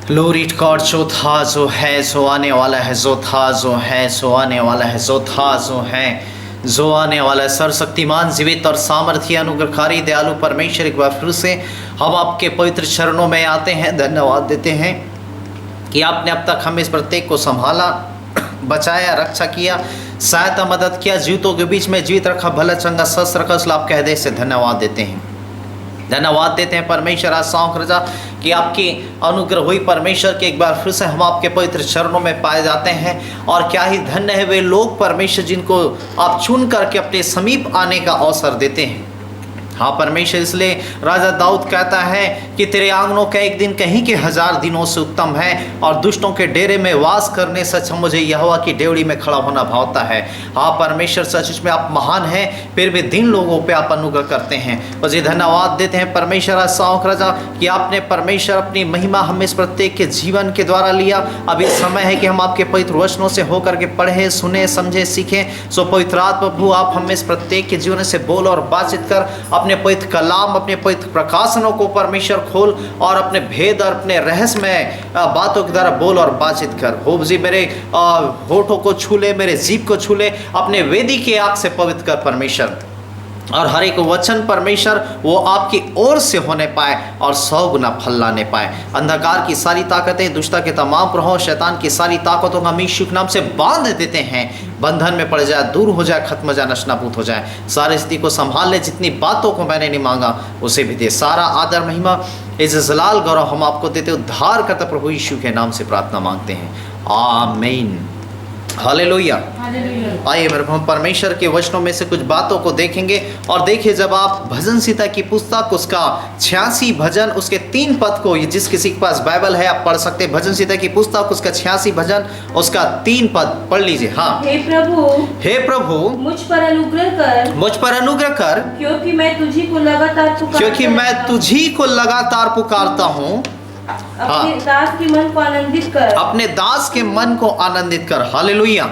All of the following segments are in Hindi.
Glory to God. जो था जो है जो आने वाला है, जो था जो है जो आने वाला है, जो था जो है जो आने वाला है। सर्वशक्तिमान जीवित और सामर्थ्य अनुग्रहकारी दयालु परमेश्वर, एक बार फिर से हम आपके पवित्र चरणों में आते हैं, धन्यवाद देते हैं कि आपने अब तक हम इस प्रत्येक को संभाला, बचाया, रक्षा किया, सहायता मदद किया, जीवितों के बीच में जीवित रखा, भला चंगा स्वस्थ रखा। उसके आप कह दे से धन्यवाद देते हैं, धन्यवाद देते हैं परमेश्वर आशाओं रजा कि आपकी अनुग्रह हुई परमेश्वर के। एक बार फिर से हम आपके पवित्र चरणों में पाए जाते हैं। और क्या ही धन्य है वे लोग परमेश्वर जिनको आप चुन करके अपने समीप आने का अवसर देते हैं। हाँ परमेश्वर, इसलिए राजा दाऊद कहता है कि तेरे आंगनों का एक दिन कहीं के 1000 दिनों से उत्तम है, और दुष्टों के डेरे में वास करने सच मुझे यहोवा की डेवड़ी में खड़ा होना भावता है। हाँ परमेश्वर, सच में आप महान हैं, फिर भी दिन लोगों पे आप अनुग्रह करते हैं। मुझे धन्यवाद देते हैं परमेश्वर आशाओं राजा कि आपने परमेश्वर अपनी महिमा हम इस प्रत्येक के जीवन के द्वारा लिया। अभी समय है कि हम आपके पवित्र वचनों से होकर के पढ़े, सुने, समझे, सीखें। सो पवित्र आत्मा प्रभु आप हम इस प्रत्येक के जीवन से बोल और बातचीत कर, अपने पवित्र कलाम, अपने पवित्र प्रकाशनों को परमेश्वर खोल और अपने भेद और अपने रहस्यमय बातों के द्वारा बोल और बातचीत कर। हो जी, मेरे होठों को छू ले, मेरे जीभ को छू ले, अपने वेदी के आग से पवित्र कर परमेश्वर। और हर एक वचन परमेश्वर वो आपकी ओर से होने पाए और 100 गुना फल लाने पाए। अंधकार की सारी ताकतें, दुष्टता के तमाम प्रभाव, शैतान की सारी ताकतों का हम यीशु के नाम से बांध देते हैं। बंधन में पड़ जाए, दूर हो जाए, खत्म हो जाए, नष्टाभूत हो जाए। सारी स्थिति को संभाल ले, जितनी बातों को मैंने नहीं मांगा उसे भी दे। सारा आदर महिमा इस जलाल गौरव हम आपको देते, उद्धार करता प्रभु यीशु के नाम से प्रार्थना मांगते हैं, आमीन। हालेलुया। आइए मेरे हम परमेश्वर के वचनों में से कुछ बातों को देखेंगे। और देखिए, जब आप भजन संहिता की पुस्तक उसका 86 भजन उसके 3 पद को, जिस किसी के पास बाइबल है आप पढ़ सकते हैं। भजन संहिता की पुस्तक उसका 86 भजन उसका 3 पद पढ़ लीजिए। हाँ। हे प्रभु मुझ पर अनुग्रह कर, क्योंकि मैं तुझी को लगातार पुकारता हूँ। अपने दास के मन को आनंदित कर, अपने दास के मन को आनंदित कर। Hallelujah,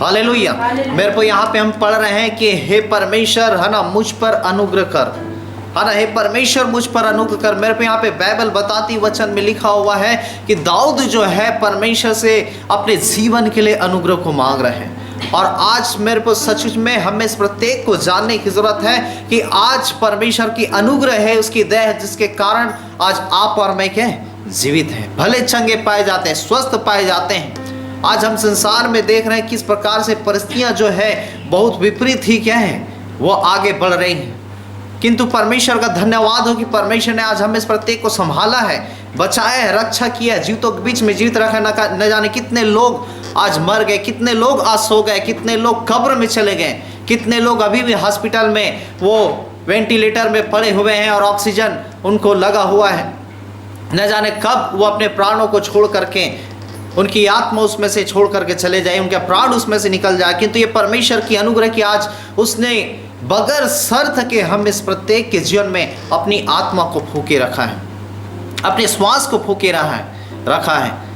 hallelujah. मेरे को यहाँ पे हम पढ़ रहे हैं कि हे परमेश्वर, है ना, मुझ पर अनुग्रह कर, है ना, हे परमेश्वर मुझ पर अनुग्रह कर। मेरे को यहाँ पे बाइबल बताती वचन में लिखा हुआ है कि दाऊद जो है परमेश्वर से अपने जीवन के लिए अनुग्रह को मांग रहे हैं। और आज मेरे को सचमुच में हमें इस प्रत्येक को जानने की जरूरत है कि आज परमेश्वर की अनुग्रह है, उसकी दया है, जिसके कारण आज आप और मैं क्या जीवित हैं, भले चंगे पाए जाते हैं, स्वस्थ पाए जाते हैं। आज हम संसार में देख रहे हैं किस प्रकार से परिस्थितियां जो है बहुत विपरीत ही क्या है वो आगे बढ़ रही हैं। किंतु परमेश्वर का धन्यवाद हो कि परमेश्वर ने आज हमें इस प्रत्येक को संभाला है, बचाया है, रक्षा किया है, जीवितों के बीच में जीवित रखा। न जाने कितने लोग आज मर गए, कितने लोग आज सो गए, कितने लोग कब्र में चले गए, कितने लोग अभी भी हॉस्पिटल में वो वेंटिलेटर में पड़े हुए हैं और ऑक्सीजन उनको लगा हुआ है। न जाने कब वो अपने प्राणों को छोड़ करके, उनकी आत्मा उसमें से छोड़ करके चले जाए, उनके प्राण उसमें से निकल जाए। किंतु ये परमेश्वर की अनुग्रह कि आज उसने बगैर शर्त के हम इस प्रत्येक के जीवन में अपनी आत्मा को फूके रखा है, अपने श्वास को फूके रखा है।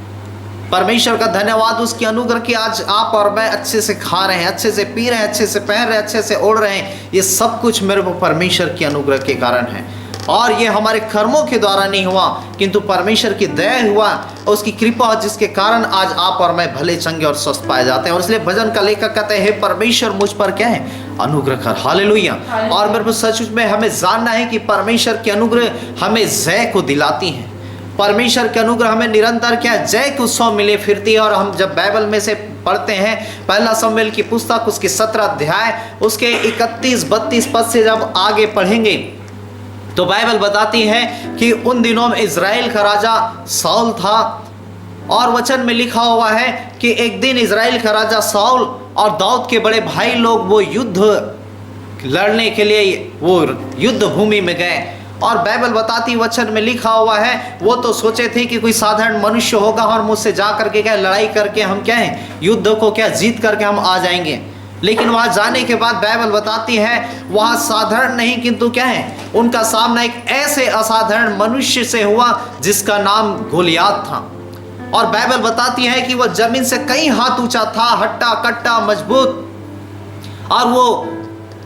परमेश्वर का धन्यवाद उसकी अनुग्रह कि आज आप और मैं अच्छे से खा रहे हैं, अच्छे से पी रहे हैं, अच्छे से पहन रहे हैं, अच्छे से ओढ़ रहे हैं। ये सब कुछ मेरे को परमेश्वर की अनुग्रह के कारण है। और ये हमारे कर्मों के द्वारा नहीं हुआ, किंतु परमेश्वर की दया हुआ, उसकी कृपा, जिसके कारण आज आप और मैं भले चंगे और स्वस्थ पाए जाते हैं। और इसलिए भजन का लेखक कहते हैं, हे परमेश्वर मुझ पर क्या है अनुग्रह कर। हालेलुया। और मेरे को सच में हमें जानना है कि परमेश्वर की अनुग्रह हमें जय को दिलाती है। परमेश्वर के अनुग्रह हमें निरंतर क्या जय के उत्सव मिले फिरती है। और हम जब बाइबल में से पढ़ते हैं, पहला शमूएल की पुस्तक उसके 17 अध्याय उसके 31-32 पद से जब आगे पढ़ेंगे तो बाइबल बताती है कि उन दिनों में इज़राइल का राजा साउल था। और वचन में लिखा हुआ है कि एक दिन इज़राइल का राजा साउल और दाऊद के बड़े भाई लोग वो युद्ध लड़ने के लिए वो युद्ध भूमि में गए। और बाइबल बताती वचन में लिखा हुआ है, वो तो सोचे थे कि कोई साधारण मनुष्य होगा और मुझसे जा करके क्या लड़ाई करके हम क्या है युद्ध को क्या जीत करके हम आ जाएंगे। लेकिन वहां जाने के बाद बाइबल बताती है वहां साधारण नहीं, किंतु क्या है उनका सामना एक ऐसे असाधारण मनुष्य से हुआ जिसका नाम गोलियात था। और बाइबल बताती है कि वह जमीन से कई हाथ ऊंचा था, हट्टा कट्टा मजबूत, और वो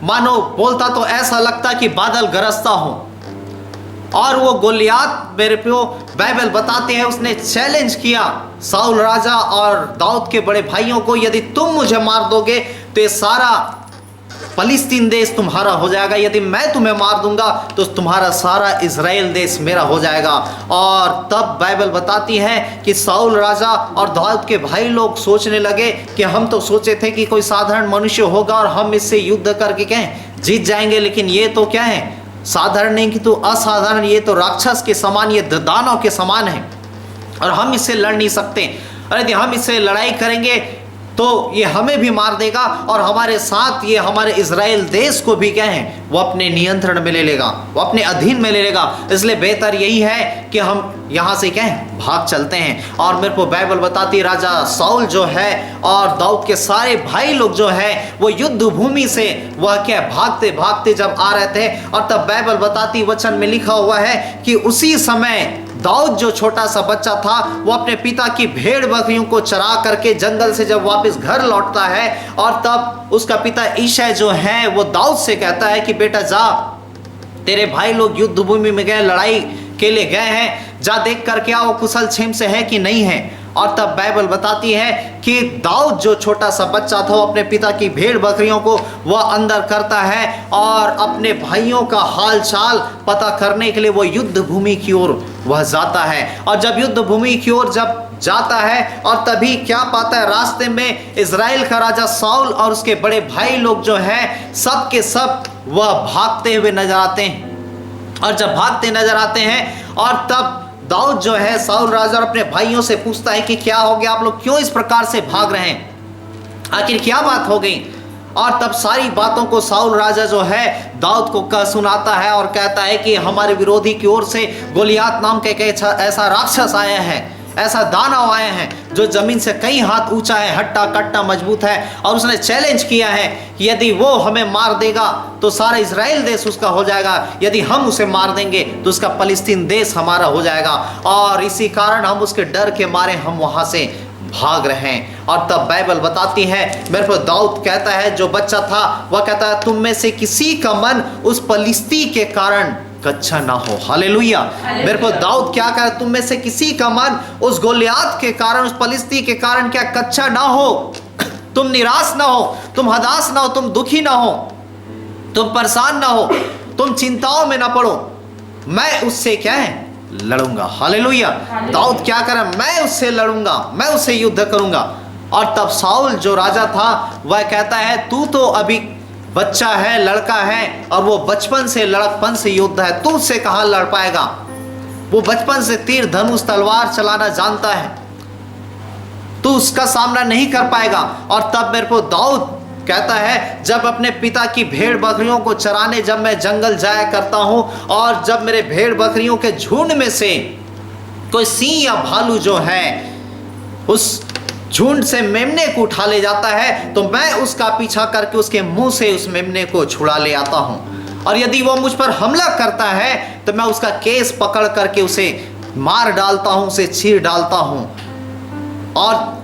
मानो बोलता तो ऐसा लगता कि बादल गरजता हो। और वो गोलियात मेरे प्यो बाइबल बताते हैं उसने चैलेंज किया साउल राजा और दाऊद के बड़े भाइयों को, यदि तुम मुझे मार दोगे तो ये सारा फलिस्तीन देश तुम्हारा हो जाएगा, यदि मैं तुम्हें मार दूंगा तो तुम्हारा सारा इज़राइल देश मेरा हो जाएगा। और तब बाइबल बताती है कि साउल राजा और दाऊद के भाई लोग सोचने लगे कि हम तो सोचे थे कि कोई साधारण मनुष्य होगा और हम इससे युद्ध करके क्या जीत जाएंगे, लेकिन ये तो क्या है, साधारण नहीं कि तो असाधारण, ये तो राक्षस के समान, ये दानव के समान है और हम इससे लड़ नहीं सकते। और यदि हम इससे लड़ाई करेंगे तो ये हमें भी मार देगा और हमारे साथ ये हमारे इज़राइल देश को भी क्या है, वो अपने नियंत्रण में ले लेगा, वो अपने अधीन में ले लेगा। इसलिए बेहतर यही है कि हम यहाँ से क्या है, भाग चलते हैं। और मेरे को बाइबल बताती राजा साउल जो है और दाऊद के सारे भाई लोग जो है वो युद्ध भूमि से वह क्या भागते भागते जब आ रहे थे, और तब बाइबल बताती वचन में लिखा हुआ है कि उसी समय दाऊद जो छोटा सा बच्चा था वो अपने पिता की भेड़ बकरियों को चरा करके जंगल से जब वापस घर लौटता है, और तब उसका पिता ईशै जो है वो दाऊद से कहता है कि बेटा जा, तेरे भाई लोग युद्ध भूमि में गए, लड़ाई के लिए गए हैं, जा देख कर क्या वो कुशल क्षेम से है कि नहीं है। और तब बाइबल बताती है कि दाऊद जो छोटा सा बच्चा था वो अपने पिता की भेड़ बकरियों को वह अंदर करता है और अपने भाइयों का हाल चाल पता करने के लिए वो युद्ध भूमि की ओर वह जाता है। और जब युद्ध भूमि की ओर जब जाता है और तभी क्या पाता है, रास्ते में इज़राइल का राजा साउल और उसके बड़े भाई लोग जो है सब के सब वह भागते हुए नजर आते हैं। और जब भागते नजर आते हैं और तब दाऊद जो है साउल राजा और अपने भाइयों से पूछता है कि क्या हो गया, आप लोग क्यों इस प्रकार से भाग रहे हैं, आखिर क्या बात हो गई। और तब सारी बातों को साउल राजा जो है दाऊद को कह सुनाता है और कहता है कि हमारे विरोधी की ओर से गोलियात नाम का एक ऐसा राक्षस आया है, ऐसा दानव आए हैं जो जमीन से कई हाथ ऊंचा है, हट्टा कट्टा मजबूत है, और उसने चैलेंज किया है कि यदि वो हमें मार देगा तो सारा इज़राइल देश उसका हो जाएगा, यदि हम उसे मार देंगे तो उसका फलिस्तीन देश हमारा हो जाएगा। और इसी कारण हम उसके डर के मारे हम वहां से भाग रहे हैं। और तब बाइबल बताती है, मेरे को दाऊद कहता है जो बच्चा था वह कहता है तुम में से किसी का मन उस फलिस्ती के कारण कच्चा ना हो। हालेलुया। मेरे को दाऊद क्या कह, तुम में से किसी का मन उस गोलियात के कारण, उस फलिस्ती के कारण क्या कच्चा ना हो, तुम निराश ना हो, तुम हताश ना हो, तुम दुखी ना हो, तुम परेशान ना हो, तुम चिंताओं में ना पड़ो, मैं उससे क्या है लड़ूंगा। हालेलुया। दाऊद क्या करे, मैं उससे लड़ूंगा, मैं उससे युद्ध करूंगा। और तब साउल जो राजा था वह कहता है तू तो अभी बच्चा है, लड़का है, और वो बचपन से लड़कपन से योद्धा है, तू उससे कहाँ लड़ पाएगा, वो बचपन से तीर धनुष तलवार चलाना जानता है, तू उसका सामना नहीं कर पाएगा। और तब मेरे को दाऊद कहता है जब अपने पिता की भेड़ बकरियों को चराने जब मैं जंगल जाया करता हूं और जब मेरे भेड़ बकरियों के झुंड में से कोई सिंह या भालू जो है उस झुंड से मेमने को उठा ले जाता है तो मैं उसका पीछा करके उसके मुंह से उस मेमने को छुड़ा ले आता हूं, और यदि वो मुझ पर हमला करता है तो मैं उसका केस पकड़ करके उसे मार डालता हूं, उसे चीर डालता हूं। और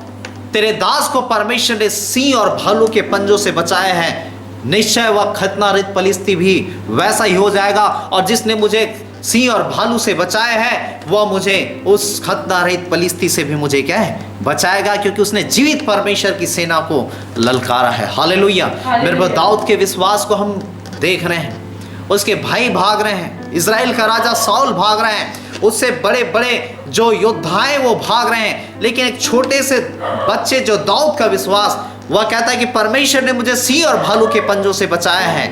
तेरे दास को परमेश्वर ने सिंह और भालू के पंजों से बचाया है, निश्चय वह खतनारहित फलिस्ती भी वैसा ही हो जाएगा, और जिसने मुझे सिंह और भालू से बचाया है वह मुझे उस खतनारहित फलिस्ती से भी मुझे क्या है बचाएगा, क्योंकि उसने जीवित परमेश्वर की सेना को ललकारा है। हालेलुया। मेरे को दाऊद के विश्वास को हम देख रहे हैं, उसके भाई भाग रहे हैं, इज़राइल का राजा साउल भाग रहे हैं, उससे बड़े बड़े जो योद्धाएं वो भाग रहे हैं, लेकिन एक छोटे से बच्चे जो दाऊद का विश्वास वह कहता है कि परमेश्वर ने मुझे सिंह और भालू के पंजों से बचाया है,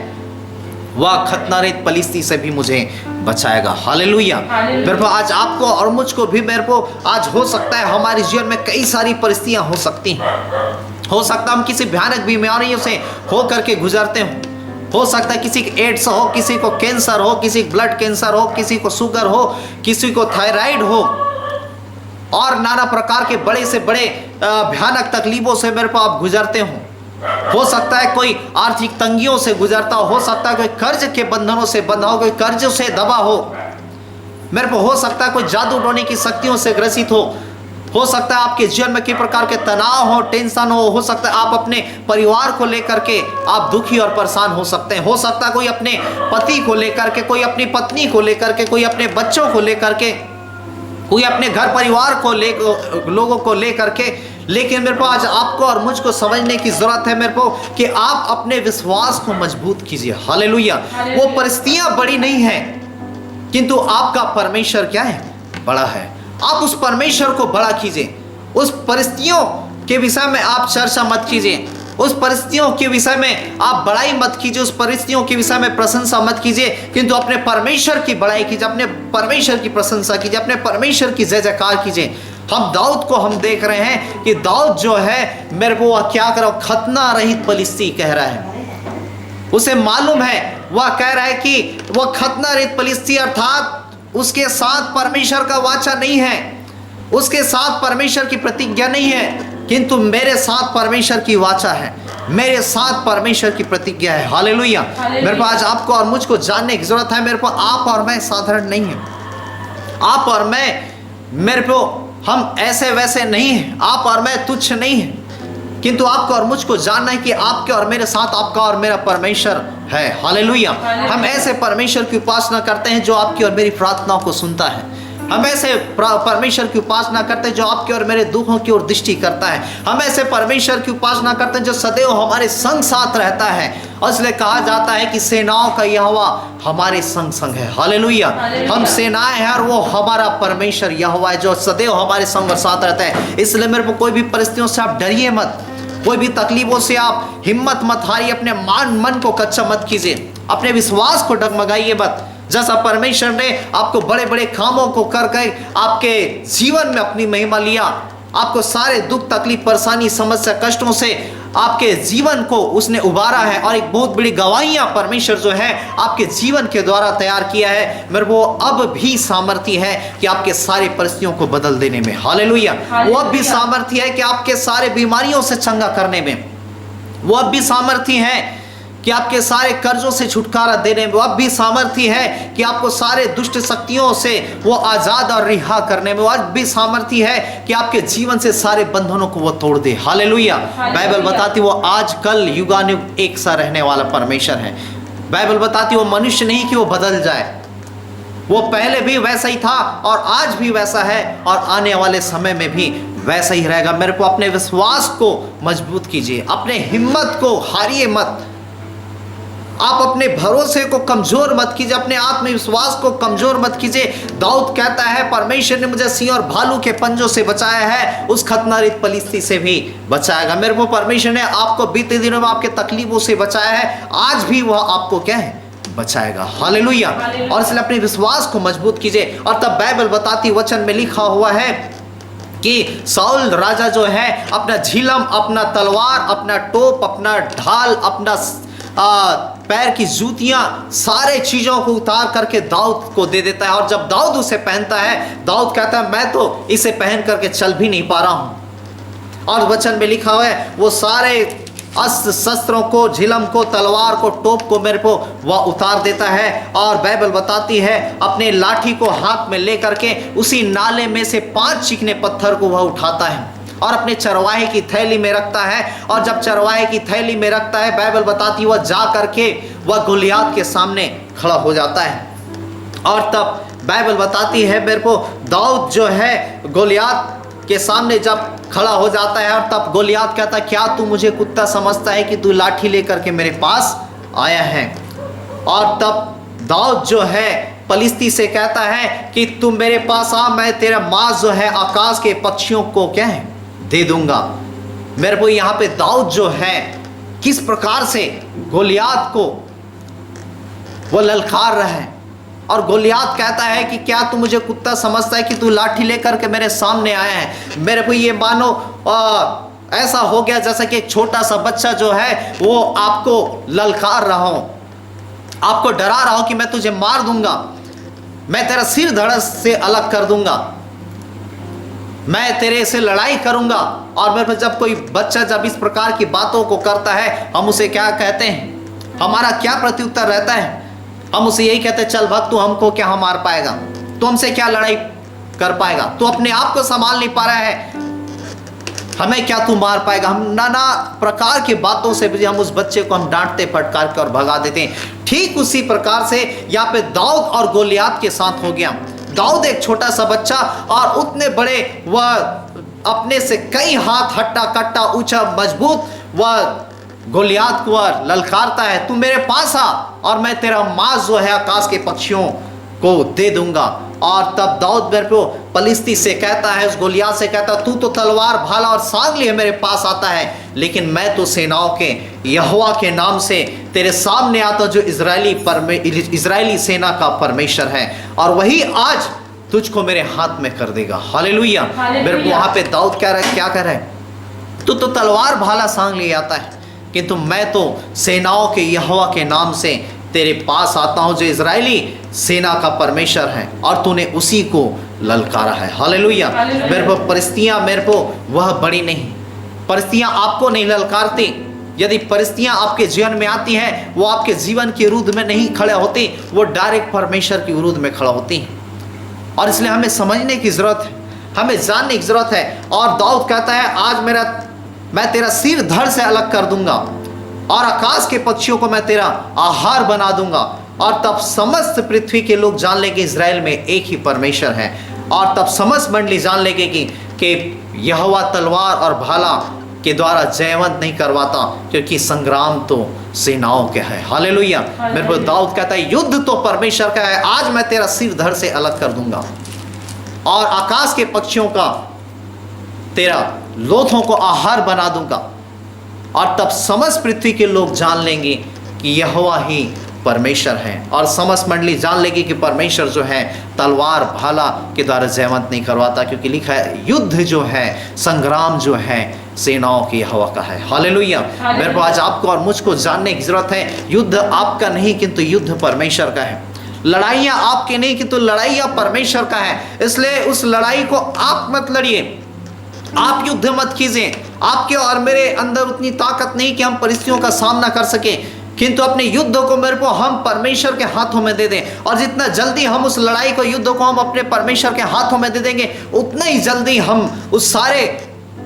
वह खतनारहित फलिस्ती से भी मुझे बचाएगा। हालेलुया। मेरे को आज आपको और मुझको भी, मेरे को आज हो सकता है हमारे जीवन में कई सारी परिस्थितियां हो सकती हैं, हो सकता है हम किसी भयानक बीमारियों से हो करके गुजरते हो सकता है किसी को एड्स हो, किसी को कैंसर हो, किसी को ब्लड कैंसर हो, किसी को शुगर हो, किसी को थायराइड हो, और नाना प्रकार के बड़े से बड़े भयानक तकलीफों से मेरे को आप गुजरते हो सकता है कोई आर्थिक तंगियों से गुजरता हो सकता है कोई कर्ज के बंधनों से बंधा हो, कोई कर्ज से दबा हो, मेरे को हो सकता है कोई जादू टोने की शक्तियों से ग्रसित हो सकता है आपके जीवन में कई प्रकार के तनाव हो, टेंशन हो सकता है आप अपने परिवार को लेकर के आप दुखी और परेशान हो सकते हैं। हो सकता है कोई अपने पति को लेकर के, कोई अपनी पत्नी को लेकर के, कोई अपने बच्चों को लेकर के, कोई अपने घर परिवार को लोगों को लेकर के। लेकिन मेरे को आज आपको और मुझको समझने की जरूरत है मेरे को कि आप अपने विश्वास को मजबूत कीजिए। हालेलुया। वो परिस्थितियां बड़ी नहीं है, किंतु आपका परमेश्वर क्या है? बड़ा है। आप उस परमेश्वर को बड़ा कीजिए। उस परिस्थितियों के विषय में आप चर्चा मत कीजिए, उस परिस्थितियों के विषय में आप बड़ाई मत कीजिए, उस परिस्थितियों के विषय में प्रशंसा मत कीजिए, किंतु अपने परमेश्वर की बड़ाई कीजिए, अपने परमेश्वर की प्रशंसा कीजिए, अपने परमेश्वर की जय जयकार कीजिए। हम दाऊद को हम देख रहे हैं कि दाऊद जो है मेरे को वह क्या करो, खतना रहित पलिश्ती कह रहा है। उसे मालूम है, वह कह रहा है कि वह खतना रहित पलिश्ती, अर्थात उसके साथ परमेश्वर का वाचा नहीं है, उसके साथ परमेश्वर की प्रतिज्ञा नहीं है, किंतु मेरे साथ परमेश्वर की वाचा है, मेरे साथ परमेश्वर की प्रतिज्ञा है। हालेलुया। मेरे को आज आपको और मुझको जानने की जरूरत है। मेरे को आप और मैं साधारण नहीं है, आप और मैं, मेरे को हम ऐसे वैसे नहीं हैं, आप और मैं तुच्छ नहीं है, किंतु आपको और मुझको जानना है कि आपके और मेरे साथ आपका और मेरा परमेश्वर है। हालेलुया। हम ऐसे परमेश्वर की उपासना करते हैं जो आपकी और मेरी प्रार्थनाओं को सुनता है। हम ऐसे परमेश्वर की उपासना करते हैं जो आपके और मेरे दुखों की ओर दृष्टि करता है। हम ऐसे परमेश्वर की उपासना करते हैं जो सदैव हमारे संग साथ रहता है, और इसलिए कहा जाता है कि सेनाओं का यहोवा हमारे संग संग है। हालेलुया। हम सेनाएं हैं और वो हमारा परमेश्वर यहोवा है जो सदैव हमारे संग और साथ रहता है। इसलिए मेरे को कोई भी परिस्थितियों से आप डरिए मत, कोई भी तकलीफों से आप हिम्मत मत हारिए, अपने मन को कच्चा मत कीजिए, अपने विश्वास को डगमगाइए मत। जैसा परमेश्वर ने आपको बड़े बड़े कामों को करके आपके जीवन में अपनी महिमा लिया, आपको सारे दुख तकलीफ परेशानी समस्या कष्टों से आपके जीवन को उसने उबारा है, और एक बहुत बड़ी गवाहियां परमेश्वर जो है आपके जीवन के द्वारा तैयार किया है। मेरे वो अब भी सामर्थ्य है कि आपके सारी परिस्थितियों को बदल देने में। हालेलुया। वो अब भी सामर्थ्य है कि आपके सारे बीमारियों से चंगा करने में। वो अब भी सामर्थ्य है कि आपके सारे कर्जों से छुटकारा देने में। वो अब भी सामर्थ्य है कि आपको सारे दुष्ट शक्तियों से वो आजाद और रिहा करने में। वो अब भी सामर्थ्य है कि आपके जीवन से सारे बंधनों को वो तोड़ दे। हालेलुया। बाइबल बताती वो आज कल युगानुग एक सा रहने वाला परमेश्वर है। बाइबल बताती वो मनुष्य नहीं कि वो बदल जाए, वो पहले भी वैसा ही था और आज भी वैसा है और आने वाले समय में भी वैसा ही रहेगा। मेरे को अपने विश्वास को मजबूत कीजिए, अपने हिम्मत को हारिए मत, आप अपने भरोसे को कमजोर मत कीजिए, अपने आत्मविश्वास को कमजोर मत कीजिए। दाऊद कहता है परमेश्वर ने मुझे सिंह और भालू के पंजों से बचाया है, उस खतनारहित पलिश्ती से भी बचाएगा। मेरे को परमेश्वर ने आपको बीते दिनों में आपके तकलीफों से बचाया है, आज भी वह आपको क्या है, बचाएगा। हालेलुया। और इसलिए अपने विश्वास को मजबूत कीजिए। और तब बाइबल बताती वचन में लिखा हुआ है कि साउल राजा जो है अपना झिलम, अपना तलवार, अपना टोप, अपना ढाल, अपना पैर की जूतियां, सारे चीजों को उतार करके दाऊद को दे देता है। और जब दाऊद उसे पहनता है, दाऊद कहता है मैं तो इसे पहन करके चल भी नहीं पा रहा हूं। और वचन में लिखा हुआ है वो सारे अस्त्र शस्त्रों को, झिलम को, तलवार को, टोप को मेरे को वह उतार देता है। और बाइबल बताती है अपने लाठी को हाथ में लेकर के उसी नाले में से 5 चिकने पत्थर को वह उठाता है और अपने चरवाहे की थैली में रखता है। और जब चरवाहे की थैली में रखता है, बाइबल बताती वह जा करके वह गोलियात के सामने खड़ा हो जाता है। और तब बाइबल बताती है मेरे को दाऊद जो है गोलियात के सामने जब खड़ा हो जाता है, और तब गोलियात कहता है क्या तू मुझे कुत्ता समझता है कि तू लाठी लेकर के मेरे पास आया है। और तब दाऊद जो है पलिश्ती से कहता है कि तुम मेरे पास आ, मैं तेरा मांस जो है आकाश के पक्षियों को क्या है दे दूंगा। मेरे को यहाँ पे दाऊद जो है किस प्रकार से गोलियात को वो ललकार रहा है, और गोलियात कहता है कि क्या तू मुझे कुत्ता समझता है कि तू लाठी लेकर के मेरे सामने आया है। मेरे को ये मानो ऐसा हो गया जैसा कि एक छोटा सा बच्चा जो है वो आपको ललकार रहा हो, आपको डरा रहा हो कि मैं तुझे मार दूंगा, मैं तेरा सिर धड़स से अलग कर दूंगा, मैं तेरे से लड़ाई करूंगा। और मेरे जब कोई बच्चा जब इस प्रकार की बातों को करता है, हम उसे क्या कहते हैं, हमारा क्या प्रत्युत्तर रहता है, हम उसे यही कहते हैं चल भक्त तू हमको क्या मार पाएगा, तू हमसे क्या लड़ाई कर पाएगा। तू अपने आप को संभाल नहीं पा रहा है, हमें क्या तू मार पाएगा। हम नाना प्रकार की बातों से भी हम उस बच्चे को हम डांटते फटकार के और भगा देते हैं। ठीक उसी प्रकार से यहाँ पे दाऊद और गोलियात के साथ हो गया। दाऊद एक छोटा सा बच्चा और उतने बड़े वह अपने से कई हाथ हट्टा कट्टा ऊंचा मजबूत वह गोलियात को ललकारता है, तू मेरे पास आ और मैं तेरा मांस जो है आकाश के पक्षियों को दे दूंगा। और तब दाऊद मेरे को पलिस्ती से कहता है, उस गोलियात से कहता है, तू तो तलवार भाला और सांग लिए मेरे पास आता है, लेकिन मैं तो सेनाओं के यहोवा के नाम से तेरे सामने आता जो इजरायली सेना का परमेश्वर है, और वही आज तुझको मेरे हाथ में कर देगा। हालेलुया। मेरे को वहां पे दाऊद क्या कह रहा है, तू तो तलवार भाला सांग लिए आता है, किंतु मैं तो सेनाओं के यहोवा के नाम से तेरे पास आता हूं जो इजरायली सेना का परमेश्वर है, और तूने उसी को ललकारा है। हालेलुया। मेरे को परिस्थितियां मेरे को वह बड़ी नहीं, परिस्थितियां आपको नहीं ललकारती। यदि परिस्थितियां आपके जीवन में आती हैं, वो आपके जीवन के विरुद्ध में नहीं खड़े होती, वो डायरेक्ट परमेश्वर के विरुद्ध में खड़ा होती हैं। और इसलिए हमें समझने की जरूरत है, हमें जानने की जरूरत है। और दाऊद कहता है, आज मैं तेरा सिर धड़ से अलग कर दूंगा और आकाश के पक्षियों को मैं तेरा आहार बना दूंगा, और तब समस्त पृथ्वी के लोग जान लेंगे इजराइल में एक ही परमेश्वर है, और तब समस्त मंडली जान लेंगे कि यहोवा तलवार और भाला के द्वारा जयवंत नहीं करवाता, क्योंकि संग्राम तो सेनाओं के है। हालेलुया। मेरे को दाऊद कहता है, युद्ध तो परमेश्वर का है, आज मैं तेरा सिर धड़ से अलग कर दूंगा और आकाश के पक्षियों का तेरा लोथों को आहार बना दूंगा, और तब समस्त पृथ्वी के लोग जान लेंगे कि यहोवा ही परमेश्वर है, और समस्त मंडली जान लेगी कि परमेश्वर जो है तलवार भाला के द्वारा जयवंत नहीं करवाता, क्योंकि लिखा है युद्ध जो है, संग्राम जो है सेनाओं की यहोवा का है। हालेलुया। मेरे को आज आपको और मुझको जानने की जरूरत है, युद्ध आपका नहीं किंतु युद्ध परमेश्वर का है। लड़ाइयाँ आपकी नहीं किंतु लड़ाइयाँ परमेश्वर का है। इसलिए उस लड़ाई को आप मत लड़िए, आप युद्ध मत कीजिए। आपके और मेरे अंदर उतनी ताकत नहीं कि हम परिस्थितियों का सामना कर सके, किंतु अपने युद्ध को मेरे को हम परमेश्वर के हाथों में दे दें, और जितना जल्दी हम उस लड़ाई को युद्ध को हम अपने परमेश्वर के हाथों में दे देंगे, उतना ही जल्दी हम उस सारे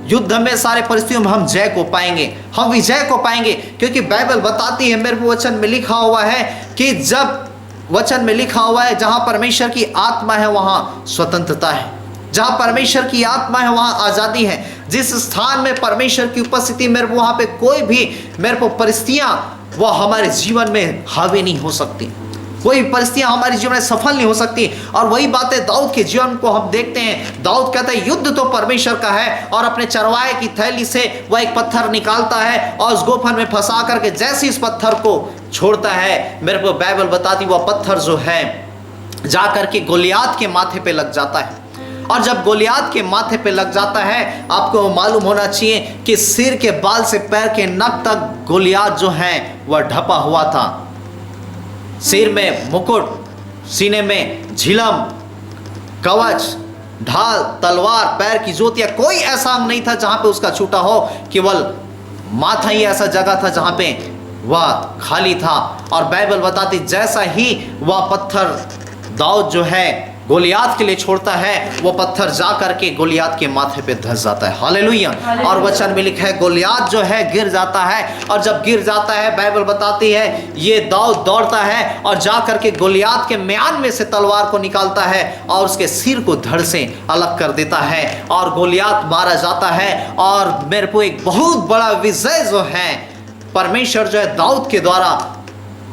युद्ध में, सारे परिस्थितियों में हम जय को पाएंगे, हम विजय को पाएंगे। क्योंकि बाइबल बताती है, मेरे को वचन में लिखा हुआ है कि जब वचन में लिखा हुआ है, जहां परमेश्वर की आत्मा है वहां स्वतंत्रता है, जहां परमेश्वर की आत्मा है वहां आजादी है। जिस स्थान में परमेश्वर की उपस्थिति, मेरे को वहां पे कोई भी मेरे को परिस्थितियां वह हमारे जीवन में हावी नहीं हो सकती, कोई परिस्थितियां हमारे जीवन में सफल नहीं हो सकती। और वही बातें दाऊद के जीवन को हम देखते हैं। दाऊद कहता है, युद्ध तो परमेश्वर का है, और अपने चरवाहे की थैली से वह एक पत्थर निकालता है और उस गोफन में फंसा करके जैसे इस पत्थर को छोड़ता है, मेरे को बाइबल बताती वह पत्थर जो है जा करके गोलियात के माथे पे लग जाता है। और जब गोलियात के माथे पे लग जाता है, आपको मालूम होना चाहिए कि सिर के बाल से पैर के नख तक गोलियात जो है वह ढपा हुआ था। सिर में मुकुट, सीने में झिलम, कवच, ढाल, तलवार, पैर की ज्योतियां, कोई ऐसा अंग नहीं था जहां पे उसका छूटा हो। केवल माथा ही ऐसा जगह था जहां पे वह खाली था। और बाइबल बताती जैसा ही वह पत्थर दाऊद जो है गोलियात के लिए छोड़ता है, वो पत्थर जा करके गोलियात के माथे पे धंस जाता है। हालेलुया। और वचन में लिखा है, गोलियात जो है गिर जाता है, और जब गिर जाता है, बाइबल बताती है ये दाऊद दौड़ता है और जा करके गोलियात के म्यान में से तलवार को निकालता है और उसके सिर को धड़ से अलग कर देता है, और गोलियात मारा जाता है। और मेरे को एक बहुत बड़ा विजय जो है परमेश्वर जो है दाऊद के द्वारा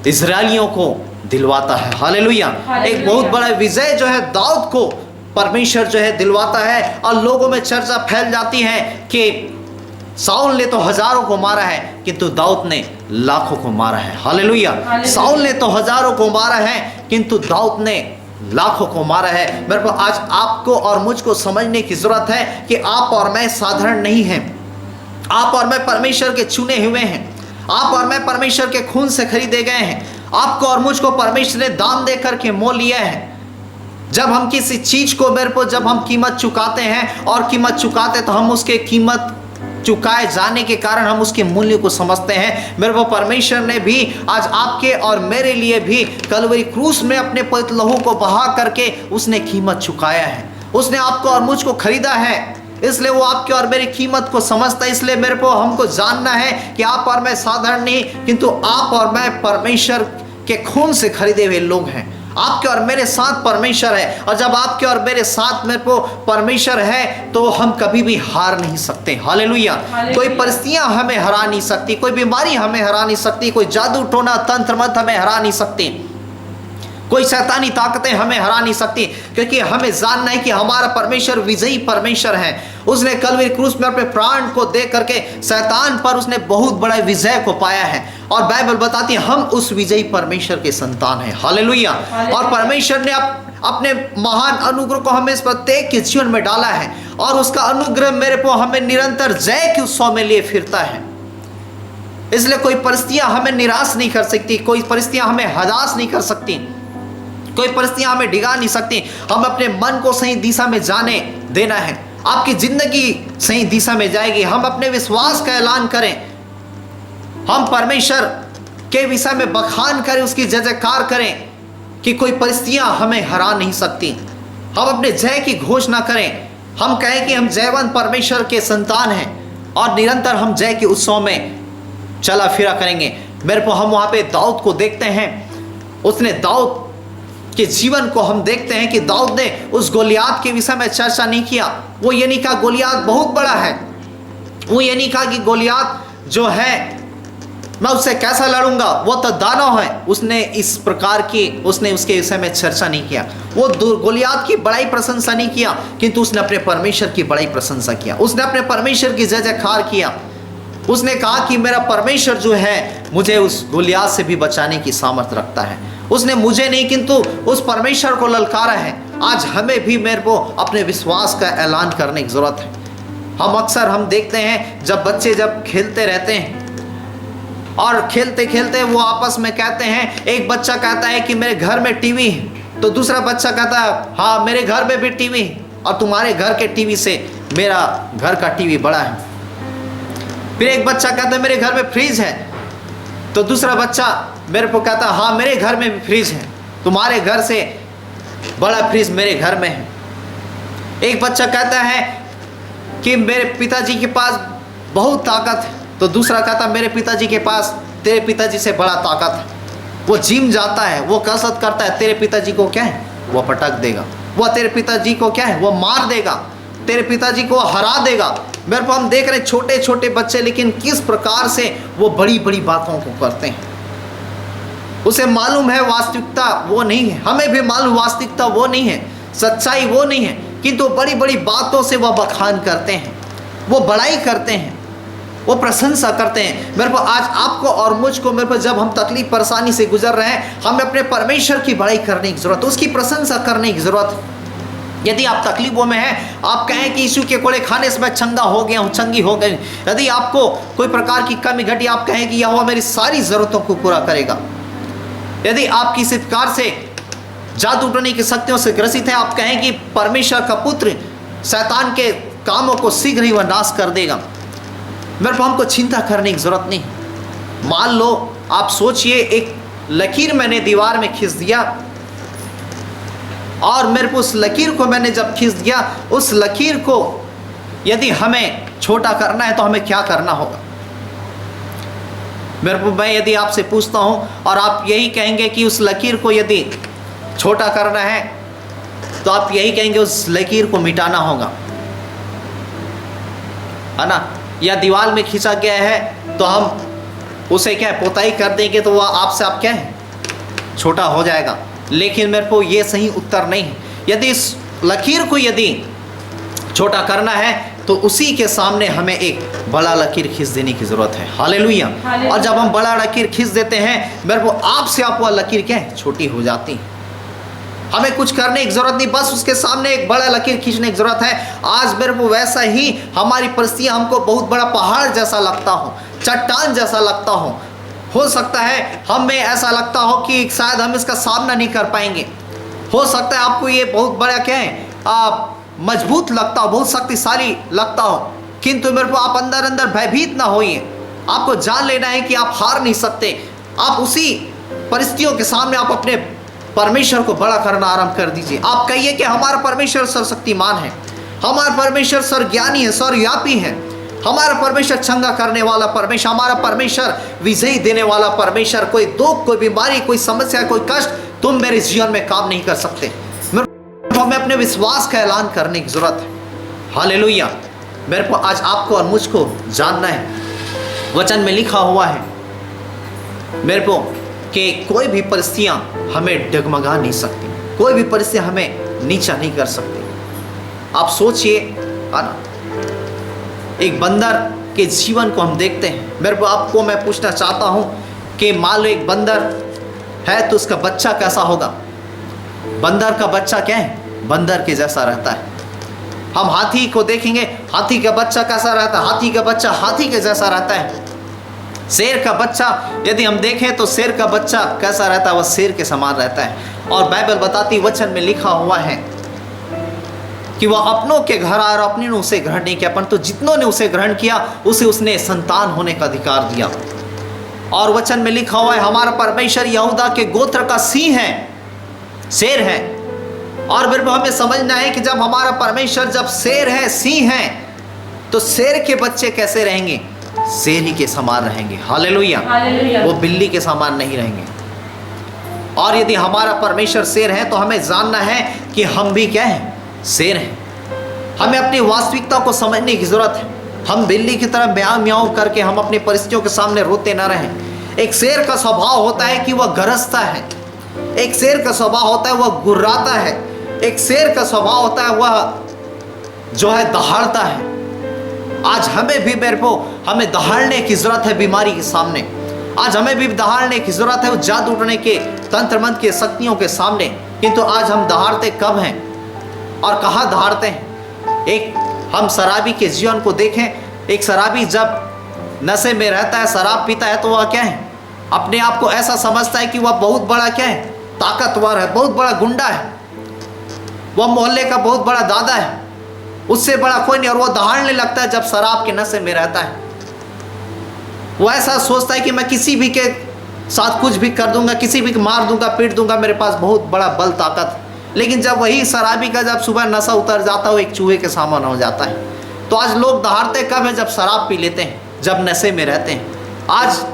इजरायलियों को दिलवाता है। हालेलुया। एक बहुत बड़ा विजय जो है दाऊद को परमेश्वर जो है दिलवाता है। और लोगों में चर्चा फैल जाती है कि साउल ने तो हजारों को मारा है, किंतु दाऊद ने लाखों को मारा है। हालेलुया। साउल ने तो हजारों को मारा है, किंतु दाऊद ने लाखों को मारा है। मेरे को आज आपको और मुझको समझने की जरूरत है कि आप और मैं साधारण नहीं हैं। आप और मैं परमेश्वर के चुने हुए हैं। आप और मैं परमेश्वर के खून से खरीदे गए हैं। आपको और मुझको परमेश्वर ने दाम दे करके मोल लिया है। जब हम किसी चीज को जब हम कीमत चुकाते हैं, और कीमत चुकाते तो हम उसके कीमत चुकाए जाने के कारण हम उसके मूल्य को समझते हैं। मेरे को परमेश्वर ने भी आज आपके और मेरे लिए भी कलवरी क्रूस में अपने पवित्र लहू को बहा करके उसने कीमत चुकाया है। उसने आपको और मुझको खरीदा है, इसलिए वो आपकी और मेरी कीमत को समझता है। इसलिए मेरे को हमको जानना है कि आप और मैं साधारण नहीं, किंतु आप और मैं परमेश्वर के खून से खरीदे हुए लोग हैं। आपके और मेरे साथ परमेश्वर है, और जब आपके और मेरे साथ मेरे को परमेश्वर है तो हम कभी भी हार नहीं सकते। हालेलुया। कोई परिस्थितियां हमें हरा नहीं सकती, कोई बीमारी हमें हरा नहीं सकती, कोई जादू टोना तंत्र मंत्र हमें हरा नहीं सकती, कोई शैतानी ताकतें हमें हरा नहीं सकती, क्योंकि हमें जानना है कि हमारा परमेश्वर विजयी परमेश्वर है। उसने कलवरी क्रूस में अपने प्राण को दे करके शैतान पर उसने बहुत बड़ा विजय को पाया है, और बाइबल बताती है हम उस विजयी परमेश्वर के संतान हैं। हालेलुया। और परमेश्वर ने अपने महान अनुग्रह को हमें इस प्रत्येक के जीवन में डाला है, और उसका अनुग्रह मेरे को हमें निरंतर जय के उत्सव में लिए फिरता है। इसलिए कोई परिस्थितियां हमें निराश नहीं कर सकती, कोई परिस्थितियां हमें हताश नहीं कर सकती, कोई परिस्थितियां हमें डिगा नहीं सकती। हम अपने मन को सही दिशा में जाने देना है, आपकी जिंदगी सही दिशा में जाएगी। हम अपने विश्वास का ऐलान करें, हम परमेश्वर के विषय में बखान करें, उसकी जय जयकार करें कि कोई परिस्थितियां हमें हरा नहीं सकती। हम अपने जय की घोषणा करें, हम कहें कि हम जयवंत परमेश्वर के संतान हैं, और निरंतर हम जय के उत्सव में चला फिरा करेंगे। मेरे को हम वहां पे दाऊद को देखते हैं, उसने दाऊद के जीवन को हम देखते हैं कि दाऊद ने उस गोलियात के विषय में चर्चा नहीं किया। वो ये नहीं कहा गोलियात बहुत बड़ा है, वो ये नहीं कहा कि गोलियात जो है मैं उससे कैसा लड़ूंगा, वो तो दानव है। उसने इस प्रकार की उसने उसके विषय में चर्चा नहीं किया। वो गोलियात की बड़ाई प्रशंसा नहीं किया, किंतु उसने अपने परमेश्वर की बड़ाई प्रशंसा किया। उसने अपने परमेश्वर की जय जयकार किया। उसने कहा कि मेरा परमेश्वर जो है मुझे उस गोलियात से भी बचाने की सामर्थ्य रखता है। उसने मुझे नहीं किंतु उस परमेश्वर को ललकारा है। आज हमें भी मेरे को अपने विश्वास का ऐलान करने की जरूरत है। हम अक्सर हम देखते हैं जब बच्चे जब खेलते रहते हैं और खेलते खेलते वो आपस में कहते हैं, एक बच्चा कहता है कि मेरे घर में टीवी है, तो दूसरा बच्चा कहता है हाँ मेरे घर में भी टीवी है, और तुम्हारे घर के टीवी से मेरा घर का टीवी बड़ा है। फिर एक बच्चा कहता है मेरे घर में फ्रिज है, तो दूसरा बच्चा मेरे को कहता है हाँ मेरे घर में भी फ्रिज है, तुम्हारे घर से बड़ा फ्रिज मेरे घर में है। एक बच्चा कहता है कि मेरे पिताजी के पास बहुत ताकत है, तो दूसरा कहता मेरे पिताजी के पास तेरे पिताजी से बड़ा ताकत है। वो जिम जाता है, वो कसरत करता है, तेरे पिताजी को क्या है वो पटक देगा, वो तेरे पिताजी को क्या है वो मार देगा, तेरे पिताजी को हरा देगा। मेरे को हम देख रहे छोटे छोटे बच्चे, लेकिन किस प्रकार से वो बड़ी बड़ी बातों को करते हैं। उसे मालूम है वास्तविकता वो नहीं है, हमें भी मालूम वास्तविकता वो नहीं है, सच्चाई वो नहीं है, किंतु बड़ी बड़ी बातों से वह बखान करते हैं, वो बड़ाई करते हैं, वो प्रशंसा करते हैं। मेरे को आज आपको और मुझको मेरे को जब हम तकलीफ परेशानी से गुजर रहे हैं, हमें अपने परमेश्वर की बड़ाई करने की जरूरत है, उसकी प्रशंसा करने की जरूरत है। यदि आप तकलीफों में हैं, आप कहें कि यीशु के कोड़े खाने से मैं चंगा हो गया हूँ, चंगी हो गई। यदि आपको कोई प्रकार की कमी घटी, आप कहें कि यहोवा मेरी सारी ज़रूरतों को पूरा करेगा। यदि आप किसी प्रकार से जादू टोने की शक्तियों से ग्रसित है, आप कहें कि परमेश्वर का पुत्र शैतान के कामों को शीघ्र ही वह नाश कर देगा। मेरे को हमको चिंता करने की ज़रूरत नहीं। मान लो आप सोचिए एक लकीर मैंने दीवार में खींच दिया, और मेरे को उस लकीर को मैंने जब खींच दिया, उस लकीर को यदि हमें छोटा करना है तो हमें क्या करना होगा। मेरे को मैं यदि आपसे पूछता हूं और आप यही कहेंगे कि उस लकीर को यदि छोटा करना है तो आप यही कहेंगे उस लकीर को मिटाना होगा, है ना। या दीवार में खींचा गया है तो हम उसे क्या है पोताई कर देंगे तो वह आपसे आप क्या है छोटा हो जाएगा। लेकिन मेरे को ये सही उत्तर नहीं है। यदि इस लकीर को यदि छोटा करना है तो उसी के सामने हमें एक बड़ा लकीर खींच देने की ज़रूरत है। हालेलुया। और जब हम बड़ा लकीर खींच देते हैं, मेरे को आपसे आप वह लकीर क्या है छोटी हो जाती है। हमें कुछ करने की ज़रूरत नहीं, बस उसके सामने एक बड़ा लकीर खींचने की ज़रूरत है। आज मेरे को वैसा ही हमारी परिस्थितियाँ हमको बहुत बड़ा पहाड़ जैसा लगता हो, चट्टान जैसा लगता हो सकता है हमें ऐसा लगता हो कि शायद हम इसका सामना नहीं कर पाएंगे। हो सकता है आपको ये बहुत बड़ा क्या है मजबूत लगता हो, बहुत शक्तिशाली लगता हो, किंतु मेरे को आप अंदर अंदर भयभीत ना होइए। आपको जान लेना है कि आप हार नहीं सकते। आप उसी परिस्थितियों के सामने आप अपने परमेश्वर को बड़ा करना आरंभ कर दीजिए। आप कहिए कि हमारा परमेश्वर सर्वशक्तिमान है, हमारा परमेश्वर सर्वज्ञानी है, सर्वव्यापी है, हमारा परमेश्वर चंगा करने वाला परमेश्वर, हमारा परमेश्वर विजयी देने वाला परमेश्वर। कोई दुख, कोई बीमारी, कोई समस्या, कोई कष्ट तुम मेरे जीवन में काम नहीं कर सकते। हमें अपने विश्वास का ऐलान करने की जरूरत है। हालेलुया। मेरे को आज आपको और मुझको जानना है, वचन में लिखा हुआ है मेरे को कि कोई भी परिस्थितियां हमें डगमगा नहीं सकती, कोई भी परिस्थिति हमें नीचा नहीं कर सकती। आप सोचिए, एक बंदर के जीवन को हम देखते हैं। मेरे को आपको मैं पूछना चाहता हूं कि मान लो एक बंदर है तो उसका बच्चा कैसा होगा? बंदर का बच्चा क्या है? बंदर के जैसा रहता है। हम हाथी को देखेंगे, हाथी का बच्चा कैसा रहता है? हाथी का बच्चा हाथी के जैसा रहता है। शेर का बच्चा यदि हम देखें तो शेर का बच्चा कैसा रहता है? वह शेर के समान रहता है। और बाइबल बताती, वचन में लिखा हुआ है कि वह अपनों के घर आया और अपने ने उसे ग्रहण नहीं किया, परंतु जितनों ने उसे ग्रहण किया उसे उसने संतान होने का अधिकार दिया। और वचन में लिखा हुआ है हमारा परमेश्वर यहूदा के गोत्र का सिंह है, शेर है। और फिर हमें समझना है कि जब हमारा परमेश्वर जब शेर है, सिंह है, तो शेर के बच्चे कैसे रहेंगे? शेर ही के समान रहेंगे। हालेलुया। वो बिल्ली के समान नहीं रहेंगे। और यदि हमारा परमेश्वर शेर है तो हमें जानना है कि हम भी क्या है? शेर हैं। हमें अपनी वास्तविकता को समझने की जरूरत है। हम बिल्ली की तरह म्याऊं म्याऊं करके हम अपनी परिस्थितियों के सामने रोते ना रहें। एक शेर का स्वभाव होता है कि वह गरजता है, एक शेर का स्वभाव होता है वह गुर्राता है, एक शेर का स्वभाव होता है वह जो है दहाड़ता है। आज हमें भी मेरे को हमें दहाड़ने की जरूरत है बीमारी के सामने। आज हमें भी दहाड़ने की जरूरत है उस जादू टोने के तंत्र मंत्र के शक्तियों के सामने। किंतु आज हम दहाड़ते कब हैं और कहाँ दहाड़ते हैं? एक हम शराबी के जीवन को देखें। एक शराबी जब नशे में रहता है, शराब पीता है, तो वह क्या है? अपने आप को ऐसा समझता है कि वह बहुत बड़ा क्या है? ताकतवर है, बहुत बड़ा गुंडा है, वह मोहल्ले का बहुत बड़ा दादा है, उससे बड़ा कोई नहीं। और वह दहाड़ने लगता है जब शराब के नशे में रहता है। वो ऐसा सोचता है कि मैं किसी भी के साथ कुछ भी कर दूंगा, किसी भी को मार दूंगा, पीट दूंगा, मेरे पास बहुत बड़ा बल ताकत। लेकिन जब वही शराबी का जब सुबह नशा उतर जाता है, वो एक चूहे के समान हो जाता है। तो आज लोग दहाड़ते कब है? जब शराब पी लेते हैं, जब नशे में रहते हैं। आज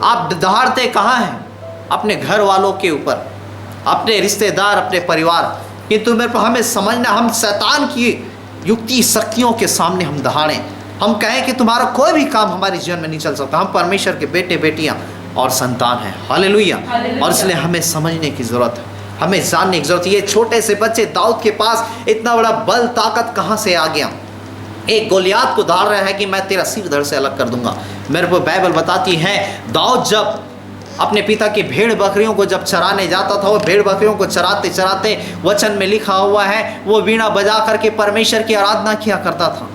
आप दहाड़ते कहाँ हैं? अपने घर वालों के ऊपर, अपने रिश्तेदार, अपने परिवार। किंतु मेरे को हमें समझना, हम शैतान की युक्ति शक्तियों के सामने हम दहाड़ें। हम कहें कि तुम्हारा कोई भी काम हमारे जीवन में नहीं चल सकता। हम परमेश्वर के बेटे बेटियां और संतान हैं। हालेलुया। और इसलिए हमें समझने की जरूरत है, हमें जानने की जरूरत है। ये छोटे से बच्चे दाऊद के पास इतना बड़ा बल ताकत कहाँ से आ गया? एक गोलियात को धार रहा है कि मैं तेरा सिर धड़ से अलग कर दूंगा। मेरे को बाइबल बताती है दाऊद जब अपने पिता की भेड़ बकरियों को जब चराने जाता था, वो भेड़ बकरियों को चराते चराते, वचन में लिखा हुआ है वो वीणा बजा करके परमेश्वर की आराधना किया करता था,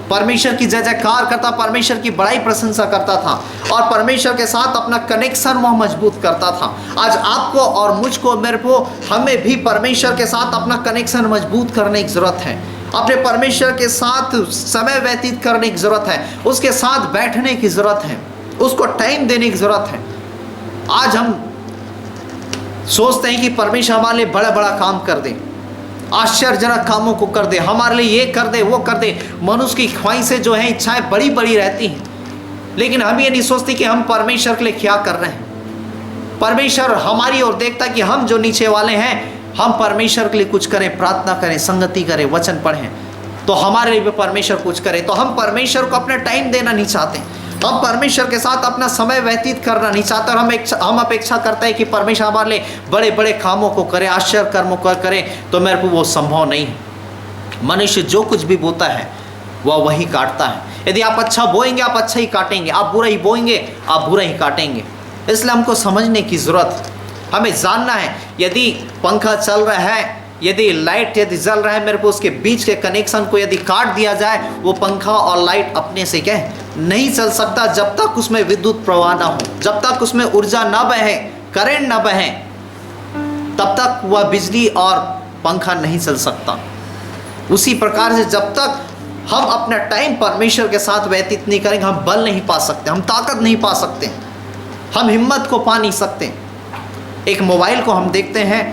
परमेश्वर की जय जयकार करता, परमेश्वर की बड़ाई प्रशंसा करता था और परमेश्वर के साथ अपना कनेक्शन वह मजबूत करता था। आज आपको और मुझको, मेरे को, हमें भी परमेश्वर के साथ अपना कनेक्शन मजबूत करने की जरूरत है। अपने परमेश्वर के साथ समय व्यतीत करने की जरूरत है, उसके साथ बैठने की जरूरत है, उसको टाइम देने की जरूरत है। आज हम सोचते हैं कि परमेश्वर हमारे लिए बड़ा बड़ा काम कर दे, आश्चर्यजनक कामों को कर दे, हमारे लिए ये कर दे, वो कर दे। मनुष्य की ख्वाहिशें जो हैं, इच्छाएं बड़ी बड़ी रहती हैं, लेकिन हम ये नहीं सोचते कि हम परमेश्वर के लिए क्या कर रहे हैं। परमेश्वर हमारी ओर देखता कि हम जो नीचे वाले हैं, हम परमेश्वर के लिए कुछ करें, प्रार्थना करें, संगति करें, वचन पढ़ें, तो हमारे लिए भी परमेश्वर कुछ करे। तो हम परमेश्वर को अपना टाइम देना नहीं चाहते, हम परमेश्वर के साथ अपना समय व्यतीत करना नहीं चाहते, और हम अपेक्षा करते हैं कि परमेश्वर हमारे लिए बड़े बड़े कामों को करे, आश्चर्य कर्मों को करे। तो मेरे को वो संभव नहीं है। मनुष्य जो कुछ भी बोता है वह वही काटता है। यदि आप अच्छा बोएंगे आप अच्छा ही काटेंगे, आप बुरा ही बोएंगे आप बुरा ही काटेंगे। इसलिए हमको समझने की ज़रूरत है, हमें जानना है। यदि पंखा चल रहा है, यदि लाइट यदि जल रहा है, मेरे को उसके बीच के कनेक्शन को यदि काट दिया जाए, वो पंखा और लाइट अपने से क्या है नहीं चल सकता। जब तक उसमें विद्युत प्रवाह ना हो, जब तक उसमें ऊर्जा ना बहे, करंट ना बहे, तब तक वह बिजली और पंखा नहीं चल सकता। उसी प्रकार से जब तक हम अपना टाइम परमेश्वर के साथ व्यतीत नहीं करेंगे, हम बल नहीं पा सकते, हम ताकत नहीं पा सकते, हम हिम्मत को पा नहीं सकते। एक मोबाइल को हम देखते हैं,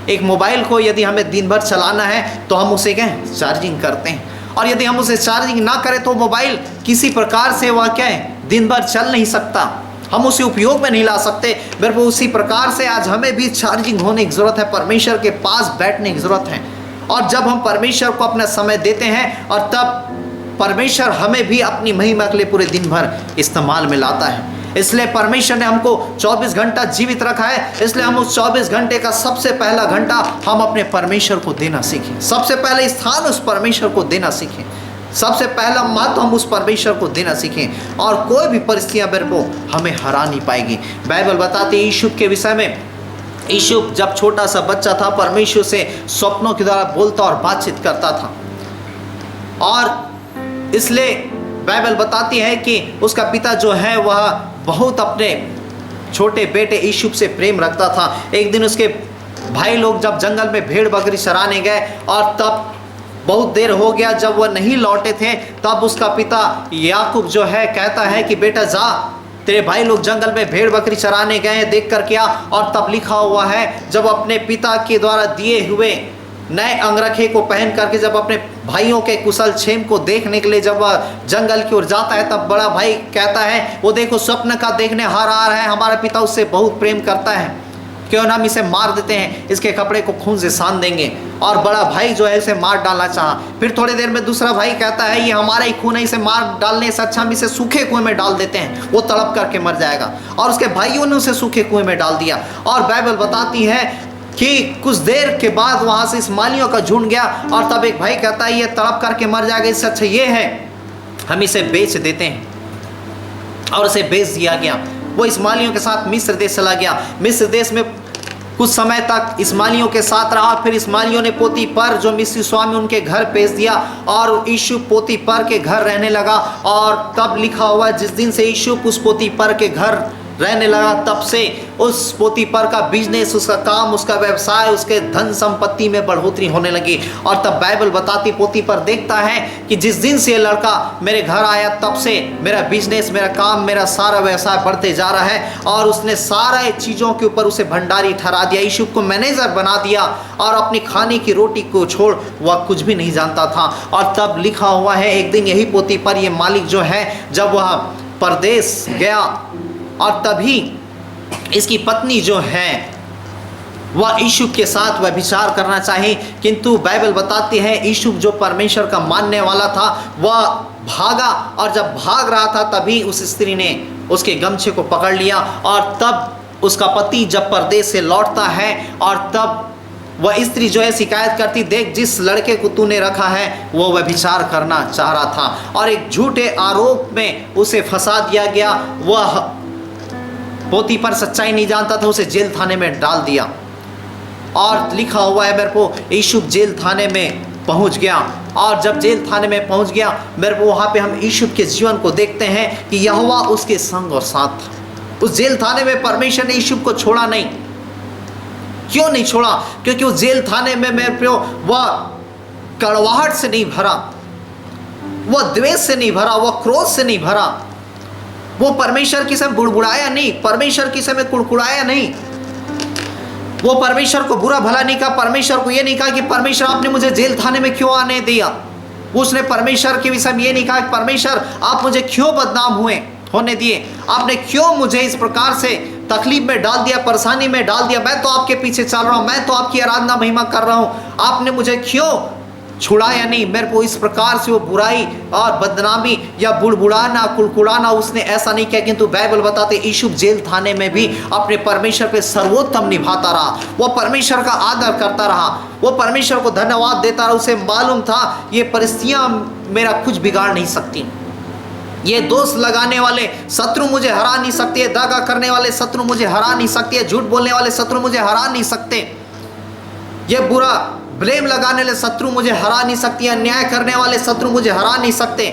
एक मोबाइल को यदि हमें दिन भर चलाना है तो हम उसे क्या है, चार्जिंग करते हैं। और यदि हम उसे चार्जिंग ना करें तो मोबाइल किसी प्रकार से वह क्या है, दिन भर चल नहीं सकता, हम उसे उपयोग में नहीं ला सकते। मेरे को उसी प्रकार से आज हमें भी चार्जिंग होने की ज़रूरत है, परमेश्वर के पास बैठने की ज़रूरत है। और जब हम परमेश्वर को अपना समय देते हैं और तब परमेश्वर हमें भी अपनी महिमा के लिए पूरे दिन भर इस्तेमाल में लाता है। इसलिए परमेश्वर ने हमको 24 घंटा जीवित रखा है, इसलिए हम उस 24 घंटे का सबसे पहला घंटा हम अपने परमेश्वर को देना सीखें। सबसे पहले स्थान उस परमेश्वर को देना सीखें, सबसे पहला महत्व हम उस परमेश्वर को देना सीखें। और कोई भी परिस्थितियां मेरे को हमें हरा नहीं पाएगी। बाइबल बताती है यूसुफ के विषय में, यूसुफ जब छोटा सा बच्चा था परमेश्वर से स्वप्नों के द्वारा बोलता और बातचीत करता था। और इसलिए बाइबल बताती है कि उसका पिता जो है वह बहुत अपने छोटे बेटे यूसुफ से प्रेम रखता था। एक दिन उसके भाई लोग जब जंगल में भेड़ बकरी चराने गए और तब बहुत देर हो गया, जब वह नहीं लौटे थे तब उसका पिता याकूब जो है कहता है कि बेटा जा, तेरे भाई लोग जंगल में भेड़ बकरी चराने गए हैं, देख कर क्या। और तब लिखा हुआ है जब अपने पिता के द्वारा दिए हुए नए अंगरखे को पहन करके जब अपने भाइयों के कुशल क्षेम को देखने के लिए जब वह जंगल की ओर जाता है तब बड़ा भाई कहता है वो देखो स्वप्न का देखने हार आ रहा है, हमारा पिता उससे बहुत प्रेम करता है, क्यों ना हम इसे मार देते हैं, इसके कपड़े को खून से सान देंगे। और बड़ा भाई जो है इसे मार डालना चाहा। फिर थोड़ी देर में दूसरा भाई कहता है ये हमारा ही खून है, इसे मार डालने से अच्छा हम इसे सूखे कुएं में डाल देते हैं, वो तड़प करके मर जाएगा। और उसके भाइयों ने उसे सूखे कुएं में डाल दिया। और बाइबल बताती है कि कुछ देर के बाद वहां से इस्माइलियों का झुंड गया और तब एक भाई कहता है ये तड़प करके मर जाएगा, इससे अच्छा ये है हम इसे बेच देते हैं। और उसे बेच दिया गया। वो इस्माइलियों के साथ मिस्र देश चला गया। मिस्र देश में कुछ समय तक इस्माइलियों के साथ रहा। फिर इस्माइलियों ने पोतीपर जो मिस्री स्वामी उनके घर भेज दिया और यूसुफ पोतीपर के घर रहने लगा। और तब लिखा हुआ जिस दिन से यूसुफ उस पोतीपर के घर रहने लगा तब से उस पोतीपर का बिजनेस, उसका काम, उसका व्यवसाय, उसके धन संपत्ति में बढ़ोतरी होने लगी। और तब बाइबल बताती पोतीपर देखता है कि जिस दिन से ये लड़का मेरे घर आया तब से मेरा बिजनेस, मेरा काम, मेरा सारा व्यवसाय बढ़ते जा रहा है। और उसने सारे चीज़ों के ऊपर उसे भंडारी ठहरा दिया, यूसुफ को मैनेजर बना दिया और अपनी खाने की रोटी को छोड़ वह कुछ भी नहीं जानता था। और तब लिखा हुआ है एक दिन यही पोतीपर ये मालिक जो है जब वह परदेश गया और तभी इसकी पत्नी जो है वह यूसुफ के साथ वह विचार करना चाहे, किंतु बाइबल बताती है यूसुफ जो परमेश्वर का मानने वाला था वह भागा। और जब भाग रहा था तभी उस स्त्री ने उसके गमछे को पकड़ लिया। और तब उसका पति जब परदेश से लौटता है और तब वह स्त्री जो है शिकायत करती, देख जिस लड़के को तूने रखा है वो वह विचार करना चाह रहा था और एक झूठे आरोप में उसे फंसा दिया गया। वह पोतीपर सच्चाई नहीं जानता था, उसे जेल थाने में डाल दिया। और लिखा हुआ है मेरे को यूसुफ जेल थाने में पहुंच गया। और जब जेल थाने में पहुंच गया मेरे को वहाँ पे हम यूसुफ के जीवन को देखते हैं कि यहोवा उसके संग और साथ था। उस जेल थाने में परमेश्वर ने यूसुफ को छोड़ा नहीं। क्यों नहीं छोड़ा? क्योंकि उस जेल थाने में मेरे को वह कड़वाहट से नहीं भरा, वह द्वेष से नहीं भरा, वह क्रोध से नहीं भरा। वो परमेश्वर की समय बुड़बुड़ाया नहीं, परमेश्वर की समय कुड़कुड़ाया नहीं, वो परमेश्वर को बुरा भला नहीं कहा, परमेश्वर को ये नहीं कहा कि परमेश्वर आपने मुझे जेल थाने में क्यों आने दिया। उसने परमेश्वर के विषय में ये नहीं कहा कि परमेश्वर आप मुझे क्यों बदनाम होने दिए, आपने क्यों मुझे इस प्रकार से तकलीफ में डाल दिया, परेशानी में डाल दिया। मैं तो आपके पीछे चल रहा हूँ, मैं तो आपकी आराधना महिमा कर रहा हूँ, आपने मुझे क्यों छुड़ाया नहीं। मेरे को इस प्रकार से वो बुराई और बदनामी या बुड़बुड़ाना कुड़कुड़ाना उसने ऐसा नहीं किया। किंतु बाइबल बताते यूसुफ जेल थाने में भी अपने परमेश्वर पे सर्वोत्तम निभाता रहा, वो परमेश्वर का आदर करता रहा, वो परमेश्वर को धन्यवाद देता रहा। उसे मालूम था ये परिस्थितियाँ मेरा कुछ बिगाड़ नहीं सकती, ये दोष लगाने वाले शत्रु मुझे हरा नहीं सकते, दागा करने वाले शत्रु मुझे हरा नहीं सकते, झूठ बोलने वाले शत्रु मुझे हरा नहीं सकते, ये बुरा ब्लेम लगाने वाले शत्रु मुझे हरा नहीं सकती, अन्याय करने वाले शत्रु मुझे हरा नहीं सकते।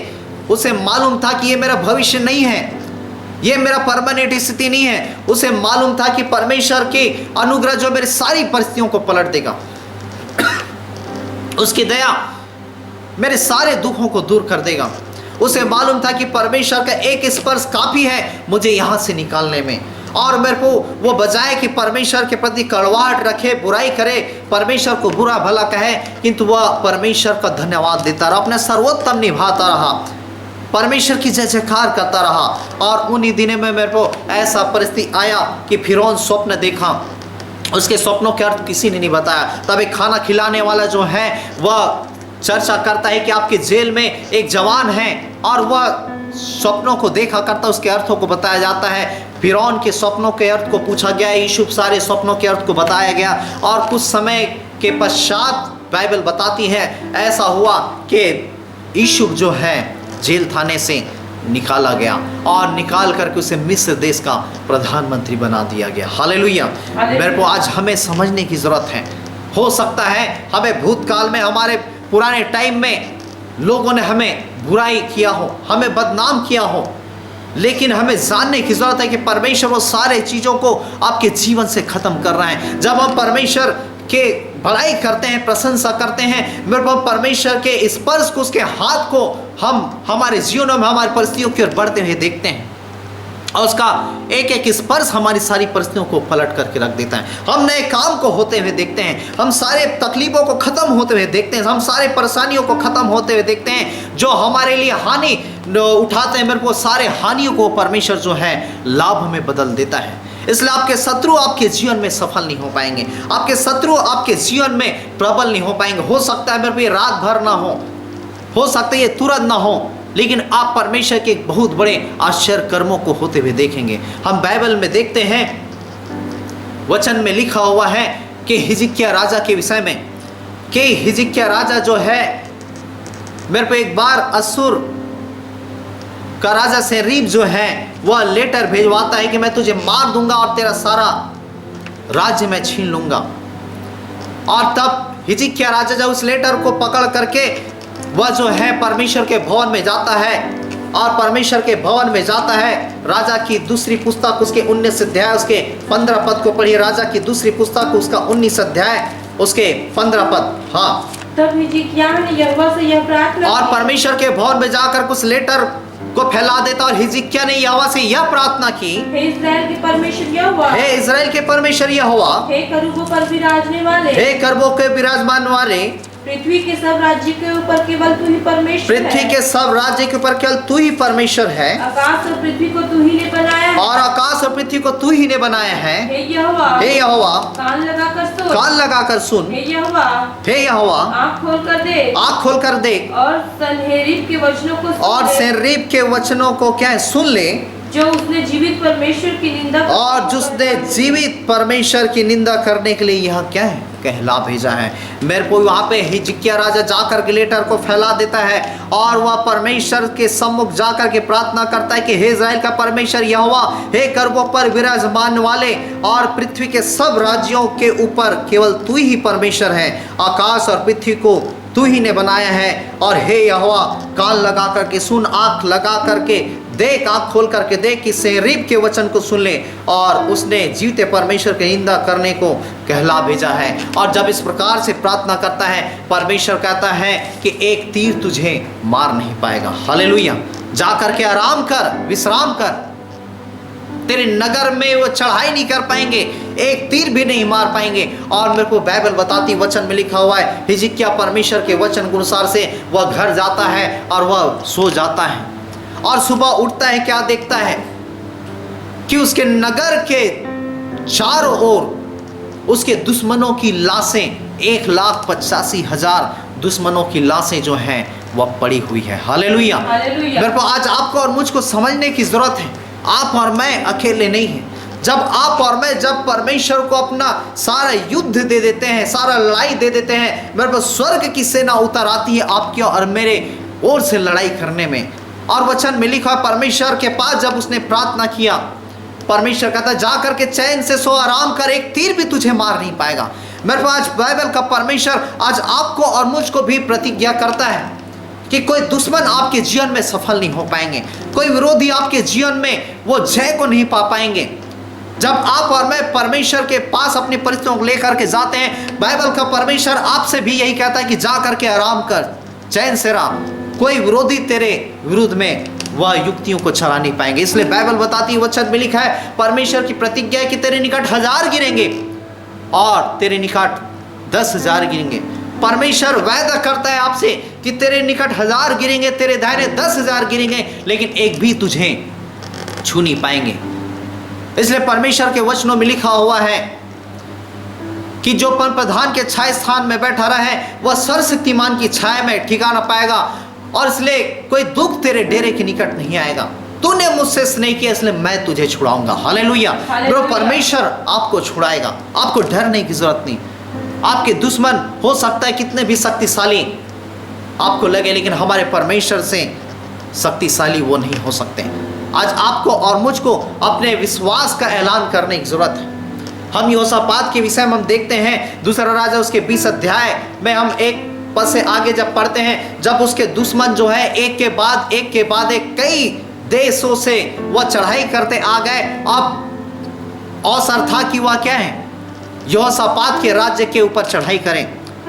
उसे मालूम था कि ये मेरा भविष्य नहीं है, ये मेरा परमानेंट स्थिति नहीं है। उसे मालूम था कि परमेश्वर के अनुग्रह जो मेरी सारी परिस्थितियों को पलट देगा, उसकी दया मेरे सारे दुखों को दूर कर देगा। उसे मालूम था कि परमेश्वर का एक स्पर्श काफी है मुझे यहाँ से निकालने में। और मेरे को वो बजाय कि परमेश्वर के प्रति कड़वाहट रखे, बुराई करे, परमेश्वर को बुरा भला कहे, किंतु वह परमेश्वर का धन्यवाद देता रहा, अपना सर्वोत्तम निभाता रहा, परमेश्वर की जय जयकार करता रहा। और उन्हीं दिनों में मेरे को ऐसा परिस्थिति आया कि फिरौन स्वप्न देखा, उसके स्वप्नों के अर्थ किसी ने नहीं बताया। तब एक खाना खिलाने वाला जो है वह चर्चा करता है कि आपके जेल में एक जवान है और वह स्वप्नों को देखा करता, उसके अर्थों को बताया जाता है। फिरौन के स्वप्नों के अर्थ को पूछा गया, यूसुफ सारे स्वप्नों के अर्थ को बताया गया। और कुछ समय के पश्चात बाइबल बताती है ऐसा हुआ कि यूसुफ जो है जेल थाने से निकाला गया और निकाल करके उसे मिस्र देश का प्रधानमंत्री बना दिया गया। हालेलुया। मेरे को आज हमें समझने की जरूरत है। हो सकता है हमें भूतकाल में, हमारे पुराने टाइम में लोगों ने हमें बुराई किया हो, हमें बदनाम किया हो, लेकिन हमें जानने की जरूरत है कि परमेश्वर वो सारे चीज़ों को आपके जीवन से खत्म कर रहे हैं। जब हम परमेश्वर के बड़ाई करते हैं, प्रशंसा करते हैं, मेरे को परमेश्वर के स्पर्श को, उसके हाथ को हम हमारे जीवन में, हमारी परिस्थितियों की ओर बढ़ते हुए देखते हैं और उसका एक एक स्पर्श हमारी सारी परिस्थितियों को पलट करके रख देता है। हम नए काम को होते हुए देखते हैं, हम सारे तकलीफों को खत्म होते हुए देखते हैं, हम सारे परेशानियों को खत्म होते हुए देखते हैं। जो हमारे लिए हानि उठाते हैं, मेरे को सारे हानियों को परमेश्वर जो है लाभ में बदल देता है। इसलिए आपके शत्रु आपके जीवन में सफल नहीं हो पाएंगे, आपके शत्रु आपके जीवन में प्रबल नहीं हो पाएंगे। हो सकता है मेरे को ये रात भर ना हो सकता है ये तुरंत ना हो, लेकिन आप परमेश्वर के बहुत बड़े आश्चर्य कर्मों को होते हुए देखेंगे। हम बाइबल में देखते हैं, वचन में लिखा हुआ है कि हिजकिय्याह राजा के विषय में, कि हिजकिय्याह राजा जो है, मेरे को एक बार अश्शूर का राजा सेनहेरीब जो है वह लेटर भेजवाता है कि मैं तुझे मार दूंगा और तेरा सारा राज्य मैं छीन लूंगा। और तब हिजकिय्याह राजा जब उस लेटर को पकड़ करके वह जो है परमेश्वर के भवन में जाता है, और परमेश्वर के भवन में जाता है, राजा की दूसरी पुस्तक उसके 19 अध्याय उसके 15 पद को पढ़िए। राजा की दूसरी पुस्तक उसका 19 अध्याय उसके 15 पद। हाँ, तब हिजकिय्याह ने यहोवा से यह प्रार्थना और की। परमेश्वर के भवन में जाकर उस लेटर को फैला देता, और हिजकिय्याह ने यहोवा से यह प्रार्थना की, हे इस्राएल के परमेश्वर यहोवा, हे इज़राइल के परमेश्वर यहोवा, हे करूबों पर विराजने वाले, हे करबों के विराजमान वाले, पृथ्वी के सब राज्य के ऊपर केवल तू ही परमेश्वर पृथ्वी है। के सब राज्य के ऊपर केवल तू ही परमेश्वर है, आकाश और पृथ्वी को तू ही ने बनाया है। और आकाश और पृथ्वी को तू ही ने बनाया है। हे यहोवा, हे यहोवा, कान लगाकर सुन। कान लगाकर सुन। हे यहोवा, हे यहोवा, आँख खोल कर देख आँख खोल कर देख, और सन्हेरीब के वचनों को सुन और ले, सेनहेरीब के वचनों को क्या है सुन ले, जो उसने जीवित परमेश्वर की निंदा और जिसने जीवित परमेश्वर की निंदा करने के लिए यह क्या है कहला भेजा है। मेरे को वहाँ पे हिजकिय्याह राजा जाकर के लेटर को फैला देता है और वह परमेश्वर के सम्मुख जाकर के प्रार्थना करता है कि हे इज़राइल का परमेश्वर यहोवा, हे करबों पर विराजमान वाले और पृथ्वी के सब राज्यों के ऊपर केवल तू ही परमेश्वर है। आकाश और पृथ्वी को तू ही ने बनाया है। और हे यहोवा, कान लगा करके सुन, आँख लगा करके देख, आँख खोल करके देख कि सेनहेरीब के वचन को सुन ले। और उसने जीवते परमेश्वर की निंदा करने को कहला भेजा है। और जब इस प्रकार से प्रार्थना करता है, परमेश्वर कहता है कि एक तीर तुझे मार नहीं पाएगा। हालेलुया। जा करके आराम कर, विश्राम कर, तेरे नगर में वो चढ़ाई नहीं कर पाएंगे, एक तीर भी नहीं मार पाएंगे। और मेरे को बाइबल बताती, वचन में लिखा हुआ है, हिजकिय्याह परमेश्वर के वचन के अनुसार से वह घर जाता है और वह सो जाता है। और सुबह उठता है, क्या देखता है कि उसके नगर के चारों ओर उसके दुश्मनों की लाशें, 1,85,000 दुश्मनों की लाशें जो हैं वह पड़ी हुई है। हालेलुया। हालेलुया। मेरे को आज आपको और मुझको समझने की जरूरत है, आप और मैं अकेले नहीं हैं। जब आप और मैं जब परमेश्वर को अपना सारा युद्ध दे देते हैं, सारा लड़ाई दे देते हैं, मेरे को स्वर्ग की सेना उतर आती है आपकी और मेरे ओर से लड़ाई करने में। और वचन में लिखा, परमेश्वर के पास जब उसने प्रार्थना किया, परमेश्वर कहता जा करके चैन से सो, आराम कर, एक तीर भी तुझे मार नहीं पाएगा। मेरे पास आज बाइबल का परमेश्वर आज आपको और मुझको भी प्रतिज्ञा करता है कि कोई दुश्मन आपके जीवन में सफल नहीं हो पाएंगे, कोई विरोधी आपके जीवन में वो जय को नहीं पा पाएंगे। जब आप और मैं परमेश्वर के पास अपनी परिस्थितियों को लेकर के जाते हैं, बाइबल का परमेश्वर आपसे भी यही कहता है कि जा करके आराम कर, चैन से रह, कोई विरोधी तेरे विरुद्ध में वह युक्तियों को चला नहीं पाएंगे। इसलिए बाइबल बताती है, वचन में लिखा है, परमेश्वर की प्रतिज्ञा है कि तेरे निकट 1000 गिरेंगे और तेरे निकट 10,000 गिरेंगे। परमेश्वर वायदा करता है आपसे कि तेरे निकट 1000 गिरेंगे, तेरे दाहिने 10,000 गिरेंगे, लेकिन एक भी तुझे छू नहीं पाएंगे। इसलिए परमेश्वर के वचनों में लिखा हुआ है कि जो परम प्रधान के छाया स्थान में बैठा रहा है वह सर्वशक्तिमान की छाया में ठिकाना पाएगा, और इसलिए कोई दुख तेरे डेरे के निकट नहीं आएगा। तूने मुझसे स्नेह किया इसलिए मैं तुझे छुड़ाऊंगा। हालेलुया। ब्रो, परमेश्वर आपको छुड़ाएगा, आपको डरने की जरूरत नहीं। आपके दुश्मन हो सकता है कितने भी शक्तिशाली आपको लगे, लेकिन हमारे परमेश्वर से शक्तिशाली वो नहीं हो सकते। आज आपको और मुझको अपने विश्वास का ऐलान करने की जरूरत है। हम यहोशापात के विषय में हम देखते हैं, दूसरा राजा उसके 20 अध्याय में हम एक पद से आगे जब पढ़ते हैं, जब उसके दुश्मन जो है एक के बाद एक कई देशों से वह चढ़ाई करते आ गए। अब अवसर था कि वह क्या है, यहोशापात के राज्य के ऊपर चढ़ाई करें।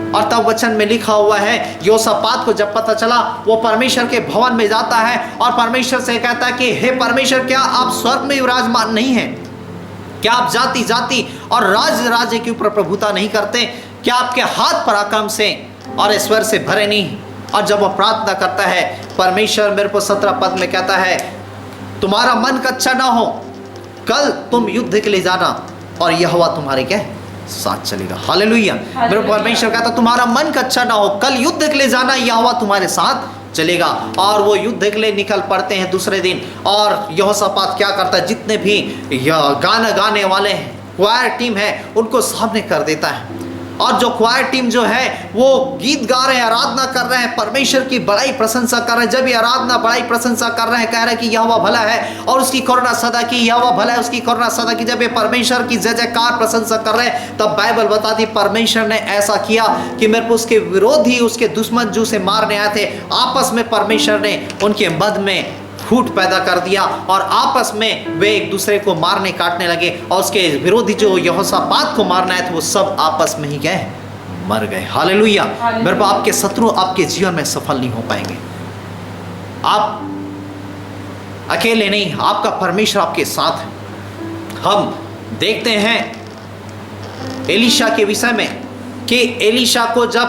और तब वचन में लिखा हुआ है, यहोशापात को जब पता चला वो परमेश्वर के भवन में जाता है और परमेश्वर से कहता है कि हे परमेश्वर, क्या आप स्वर्ग में विराजमान नहीं हैं? क्या आप जाति जाति और राज्य राज्य के ऊपर प्रभुता नहीं करते? क्या आपके हाथ पराक्रम से और ऐश्वर्य से भरे नहीं? और जब वो प्रार्थना करता है, परमेश्वर मेरे को 17 पद में कहता है, तुम्हारा मन कच्चा ना हो, कल तुम युद्ध के लिए जाना और यहोवा तुम्हारे क्या साथ चलेगा। हालेलुया। मेरे परमेश्वर कहता तुम्हारा मन कच्चा ना हो, कल युद्ध के लिए जाना, यहोवा तुम्हारे साथ चलेगा। और वो युद्ध के लिए निकल पड़ते हैं दूसरे दिन। और यहोशापात क्या करता है, जितने भी गाना गाने वाले हैं, क्वायर टीम है, उनको सामने कर देता है। और जो क्वायर टीम जो है वो गीत गा रहे हैं, आराधना कर रहे हैं, परमेश्वर की बड़ाई प्रशंसा कर रहे हैं। जब ये आराधना बड़ाई प्रशंसा कर रहे हैं, कह रहे हैं कि यहोवा भला है और उसकी करुणा सदा की, यहोवा भला है उसकी करुणा सदा की, जब ये परमेश्वर की जय जयकार प्रशंसा कर रहे हैं, तब बाइबल बताती परमेश्वर ने ऐसा किया कि मेरे को उसके विरोधी, उसके दुश्मन जो उसे मारने आए थे, आपस में परमेश्वर ने उनके मध्य में फूट पैदा कर दिया और आपस में वे एक दूसरे को मारने काटने लगे। और उसके विरोधी जो यहोशापात को मारना है, तो वो सब आपस में ही गए, मर गए। हालेलुया। मेरे को आपके शत्रु आपके जीवन में सफल नहीं हो पाएंगे। आप अकेले नहीं, आपका परमेश्वर आपके साथ है। हम देखते हैं एलीशा के विषय में कि एलीशा को जब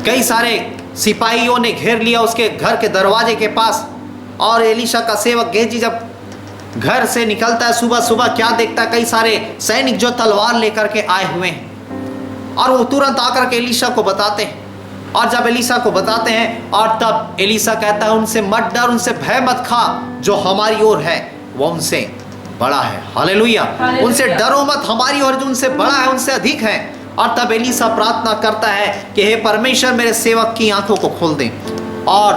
कई सारे सिपाहियों ने घेर लिया उसके घर के दरवाजे के पास, और एलीशा का सेवक गेहजी जब घर से निकलता है सुबह सुबह, क्या देखता है, कई सारे सैनिक जो तलवार लेकर के आए हुए हैं। और वो तुरंत आकर के एलीशा को बताते हैं। और जब एलीशा को बताते हैं, और तब एलीशा कहता है उनसे मत डर, उनसे भय मत खा, जो हमारी ओर है वो उनसे बड़ा है। हालेलुया। उनसे डरो मत, हमारी ओर जो उनसे बड़ा है उनसे अधिक है। और तब एलीशा प्रार्थना करता है कि हे परमेश्वर, मेरे सेवक की आंखों को खोल दें। और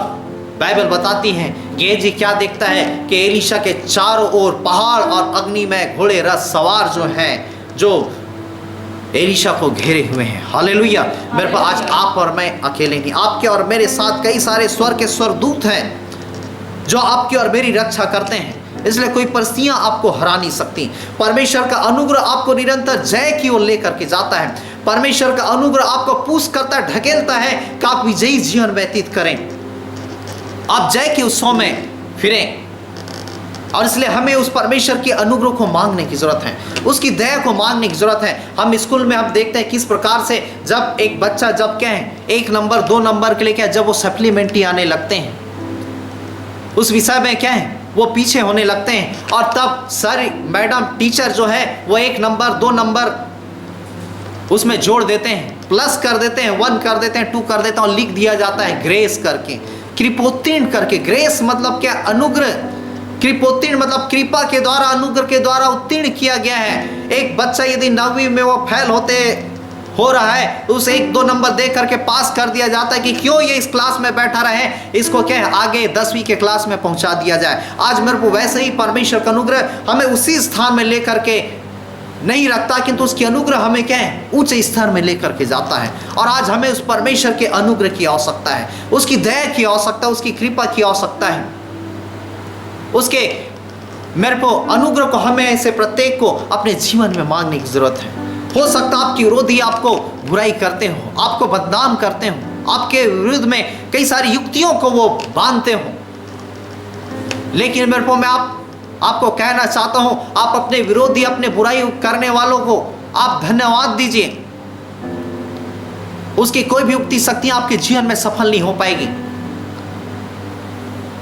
बाइबल बताती है गेहजी क्या देखता है कि एलीशा के चारों ओर पहाड़ और अग्नि में घोड़े रथ सवार जो हैं, जो एलीशा को घेरे हुए हैं। हालेलुया। मेरे पास आज आप और मैं अकेले नहीं, आपके और मेरे साथ कई सारे स्वर्ग के स्वर्गदूत हैं जो आपकी और मेरी रक्षा करते हैं। इसलिए कोई परिस्थितियां आपको हरा नहीं सकती। परमेश्वर का अनुग्रह आपको निरंतर जय की ओर लेकर के जाता है। परमेश्वर का अनुग्रह आपको पुश करता है, ढकेलता है कि आप विजयी जीवन व्यतीत करें, आप जय के उत्सव में फिरें। और इसलिए हमें उस परमेश्वर के अनुग्रह को मांगने की जरूरत है, उसकी दया को मांगने की जरूरत है। हम स्कूल में हम देखते हैं किस प्रकार से जब एक बच्चा जब क्या है 1 नंबर 2 नंबर के लिए क्या, जब वो सप्लीमेंट्री आने लगते हैं उस विषय में क्या है वो पीछे होने लगते हैं। और तब सर मैडम टीचर जो है वो 1 नंबर 2 नंबर उसमें जोड़ देते हैं, प्लस कर देते हैं, 1 कर देते हैं, 2 कर देते हैं, और लिख दिया जाता है ग्रेस करके, कृपोत्तीर्ण करके। ग्रेस मतलब क्या, अनुग्रह। कृपोत्तीर्ण मतलब कृपा के द्वारा, अनुग्रह के द्वारा उत्तीर्ण किया गया है। एक बच्चा यदि 9वीं में वो फेल हो रहा है तो उसे 1-2 नंबर दे करके पास कर दिया जाता है कि क्यों ये इस क्लास में बैठा रहे, इसको क्या है आगे 10वीं के क्लास में पहुंचा दिया जाए। आज मेरे को वैसे ही परमेश्वर का अनुग्रह हमें उसी स्थान में लेकर के नहीं रखता, किंतु उसकी अनुग्रह हमें क्या है ऊंचे स्थान में लेकर के जाता है। और आज हमें उस परमेश्वर के अनुग्रह की आवश्यकता है, उसकी दया की आवश्यकता, उसकी कृपा की आवश्यकता है, उसके मेरे को अनुग्रह को हमें ऐसे प्रत्येक को अपने जीवन में मांगने की जरूरत है। हो सकता है आपकी विरोधी आपको बुराई करते हो, आपको बदनाम करते हो, आपके विरुद्ध में कई सारी युक्तियों को वो बांधते हो, लेकिन मेरे को मैं आपको कहना चाहता हूं, आप अपने विरोधी, अपने बुराई करने वालों को आप धन्यवाद दीजिए। उसकी कोई भी उक्ति शक्तियां आपके जीवन में सफल नहीं हो पाएगी।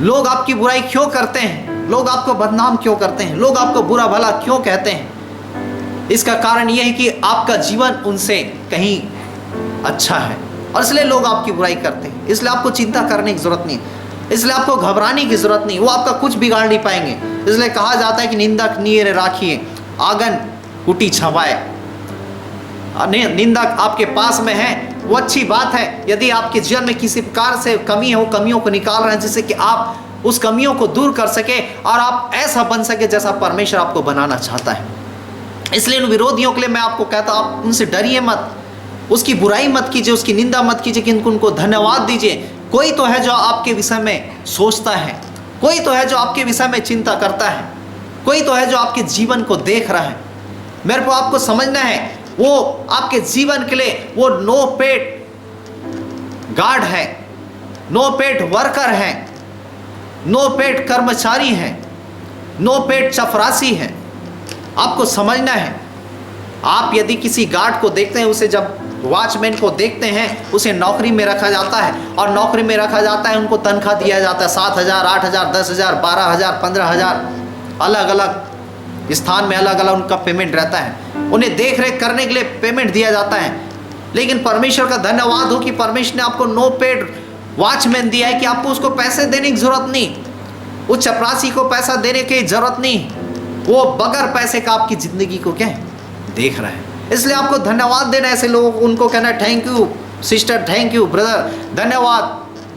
लोग आपकी बुराई क्यों करते हैं, लोग आपको बदनाम क्यों करते हैं, लोग आपको बुरा भला क्यों कहते हैं, इसका कारण यह है कि आपका जीवन उनसे कहीं अच्छा है और इसलिए लोग आपकी बुराई करते हैं। इसलिए आपको चिंता करने की जरूरत नहीं, इसलिए आपको घबराने की जरूरत नहीं, वो आपका कुछ बिगाड़ नहीं पाएंगे। इसलिए कहा जाता है कि निंदक नीर राखिए, आंगन कुटी छवाए। निंदक आपके पास में है, वो अच्छी बात है। यदि आपके जीवन में किसी प्रकार से कमी है, वो कमियों को निकाल रहे हैं जिससे कि आप उस कमियों को दूर कर सके और आप ऐसा बन सके जैसा परमेश्वर आपको बनाना चाहता है। इसलिए उन विरोधियों के लिए मैं आपको कहता हूं, आप उनसे डरिए मत, उसकी बुराई मत कीजिए, उसकी निंदा मत कीजिए, किंतु उनको धन्यवाद दीजिए। कोई तो है जो आपके विषय में सोचता है, कोई तो है जो आपके विषय में चिंता करता है, कोई तो है जो आपके जीवन को देख रहा है। मेरे को आपको समझना है, वो आपके जीवन के लिए वो नो पेड गार्ड है, नो पेड वर्कर है, नो पेड कर्मचारी है, नो पेड चपरासी है। आपको समझना है, आप यदि किसी गार्ड को देखते हैं, उसे जब वॉचमैन को देखते हैं, उसे नौकरी में रखा जाता है और नौकरी में रखा जाता है, उनको तनख्वाह दिया जाता है 7,000, 8,000, 10,000, 12,000, 15,000, अलग अलग स्थान में अलग अलग उनका पेमेंट रहता है। उन्हें देख रेख करने के लिए पेमेंट दिया जाता है। लेकिन परमेश्वर का धन्यवाद हो कि परमेश्वर ने आपको नो पेड वॉचमैन दिया है कि आपको उसको पैसे देने की जरूरत नहीं, उस चपरासी को पैसा देने की जरूरत नहीं, वो बगैर पैसे का आपकी जिंदगी को क्या देख रहा है। इसलिए आपको धन्यवाद देना, ऐसे लोगों को उनको कहना thank you sister, thank you brother, धन्यवाद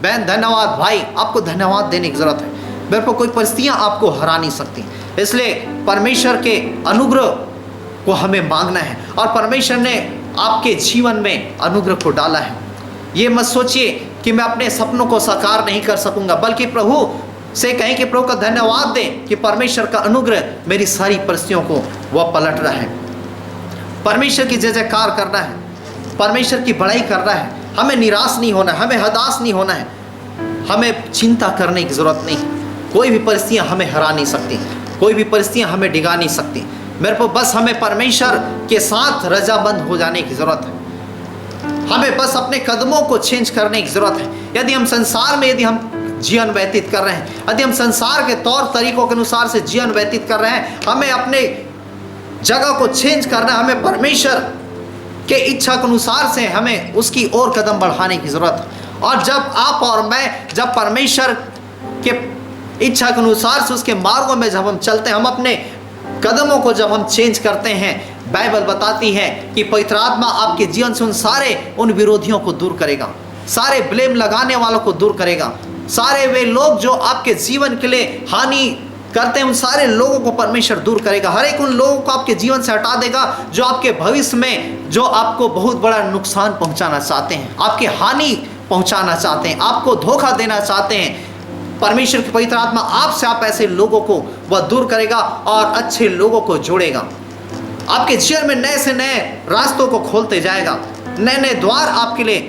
बहन, धन्यवाद भाई। आपको धन्यवाद देने की जरूरत है। मेरे को कोई परिस्थितियां आपको हरा नहीं सकती। इसलिए परमेश्वर के अनुग्रह को हमें मांगना है और परमेश्वर ने आपके जीवन में अनुग्रह को डाला है। ये मत सोचिए कि मैं अपने सपनों को साकार नहीं कर सकूंगा, बल्कि प्रभु से कहें कि प्रभु का धन्यवाद दें कि परमेश्वर का अनुग्रह मेरी सारी परिस्थितियों को वह पलट रहा है। परमेश्वर की जय जयकार करना है, परमेश्वर की बड़ाई करना है। हमें निराश नहीं होना है, हमें हताश नहीं होना है, हमें चिंता करने की जरूरत नहीं। कोई भी परिस्थितियां हमें हरा नहीं सकती, कोई भी परिस्थितियां हमें डिगा नहीं सकती। मेरे को बस हमें परमेश्वर के साथ रजामंद हो जाने की जरूरत है। हमें बस अपने कदमों को चेंज करने की जरूरत है। यदि हम संसार में यदि हम जीवन व्यतीत कर रहे हैं, यदि हम संसार के तौर तरीकों के अनुसार से जीवन व्यतीत कर रहे हैं, हमें अपने जगह को चेंज करना, हमें परमेश्वर के इच्छा के अनुसार से हमें उसकी ओर कदम बढ़ाने की जरूरत है। और जब आप और मैं जब परमेश्वर के इच्छा के अनुसार से उसके मार्गों में जब हम चलते हैं, हम अपने कदमों को जब हम चेंज करते हैं, बाइबल बताती है कि पवित्र आत्मा आपके जीवन से उन विरोधियों को दूर करेगा, सारे ब्लेम लगाने वालों को दूर करेगा, सारे वे लोग जो आपके जीवन के लिए हानि करते हैं उन सारे लोगों को परमेश्वर दूर करेगा। हर एक उन लोगों को आपके जीवन से हटा देगा जो आपके भविष्य में जो आपको बहुत बड़ा नुकसान पहुंचाना चाहते हैं, आपकी हानि पहुंचाना चाहते हैं, आपको धोखा देना चाहते हैं। परमेश्वर की पवित्र आत्मा आपसे आप ऐसे लोगों को वह दूर करेगा और अच्छे लोगों को जोड़ेगा। आपके जीवन में नए से नए रास्तों को खोलते जाएगा, नए नए द्वार आपके लिए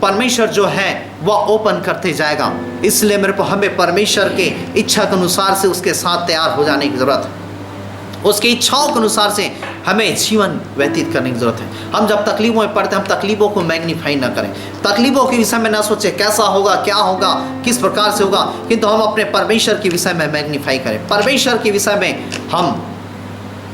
परमेश्वर जो है वह ओपन करते जाएगा। इसलिए मेरे को हमें परमेश्वर के इच्छा के अनुसार से उसके साथ तैयार हो जाने की जरूरत है, उसकी इच्छाओं के अनुसार से हमें जीवन व्यतीत करने की जरूरत है। हम जब तकलीफों में पड़ते हैं, हम तकलीफों को मैग्नीफाई ना करें, तकलीफों के विषय में ना सोचें कैसा होगा, क्या होगा, किस प्रकार से होगा, किंतु हम अपने परमेश्वर के विषय में मैग्नीफाई करें, परमेश्वर के विषय में हम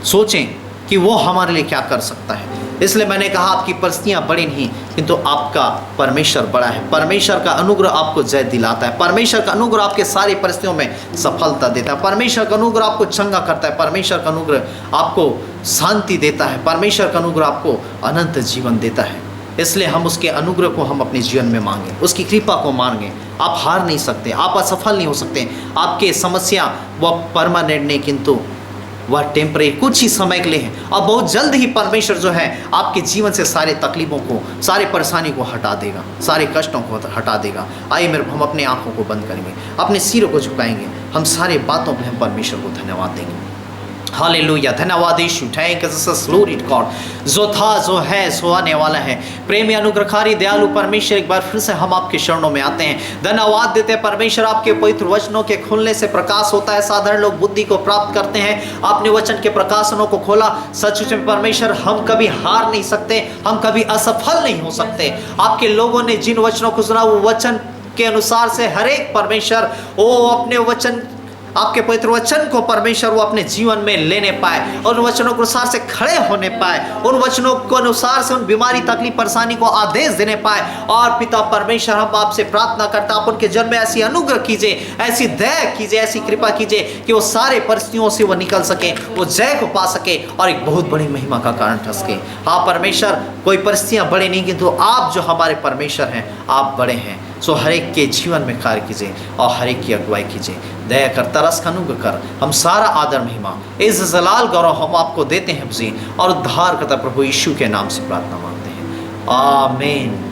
सोचें कि वो हमारे लिए क्या कर सकता है। इसलिए मैंने कहा आपकी परिस्थितियां बड़ी नहीं किंतु आपका परमेश्वर बड़ा है। परमेश्वर का अनुग्रह आपको जय दिलाता है, परमेश्वर का अनुग्रह आपके सारी परिस्थितियों में सफलता देता है, परमेश्वर का अनुग्रह आपको चंगा करता है, परमेश्वर का अनुग्रह आपको शांति देता है, परमेश्वर का अनुग्रह आपको अनंत जीवन देता है। इसलिए हम उसके अनुग्रह को हम अपने जीवन में मांगें, उसकी कृपा को मांगें। आप हार नहीं सकते, आप असफल नहीं हो सकते। आपके समस्या वह परमानेंट नहीं किंतु वह टेम्परेरी कुछ ही समय के लिए है और बहुत जल्द ही परमेश्वर जो है आपके जीवन से सारे तकलीफों को, सारे परेशानी को हटा देगा, सारे कष्टों को हटा देगा। आइए मेरे हम अपने आंखों को बंद करेंगे, अपने सिरों को झुकाएंगे, हम सारे बातों पर हम परमेश्वर को धन्यवाद देंगे। हालेलुया, धन्यवाद यीशु, thank you Jesus, glory to God. जो था, जो है, सो आने वाला है। प्रेमी अनुग्रहकारी दयालु परमेश्वर, एक बार फिर से हम आपके चरणों में आते हैं, धन्यवाद देते हैं परमेश्वर। आपके पवित्र वचनों के खुलने से प्रकाश होता है, साधारण लोग बुद्धि को प्राप्त करते हैं। आपने वचन के प्रकाशनों को खोला, सचमुच में परमेश्वर हम कभी हार नहीं सकते, हम कभी असफल नहीं हो सकते। आपके लोगों ने जिन वचनों को सुना, वो वचन के अनुसार से हर एक परमेश्वर वो अपने वचन, आपके पवित्र वचन को परमेश्वर वो अपने जीवन में लेने पाए, और उन वचनों के अनुसार से खड़े होने पाए, उन वचनों के अनुसार से उन बीमारी, तकलीफ, परेशानी को आदेश देने पाए। और पिता परमेश्वर, हम आपसे प्रार्थना करते हैं, आप उनके जन्म में ऐसी अनुग्रह कीजिए, ऐसी दया कीजिए, ऐसी कृपा कीजिए कि वो सारे परिस्थितियों से वो निकल सके, वो जय को पा सके और एक बहुत बड़ी महिमा का कारण ठहर सके। हाँ परमेश्वर, कोई परिस्थितियां बड़े नहीं, किंतु आप जो हमारे परमेश्वर हैं, आप बड़े हैं। सो हर एक के जीवन में कार्य कीजिए और हर एक की अगुवाई कीजिए, दया कर, तरस का अनुग्रह कर। हम सारा आदर, महिमा, इस जलाल गौरव हम आपको देते हैं जी, और उद्धार करता प्रभु यीशु के नाम से प्रार्थना मांगते हैं, आमीन।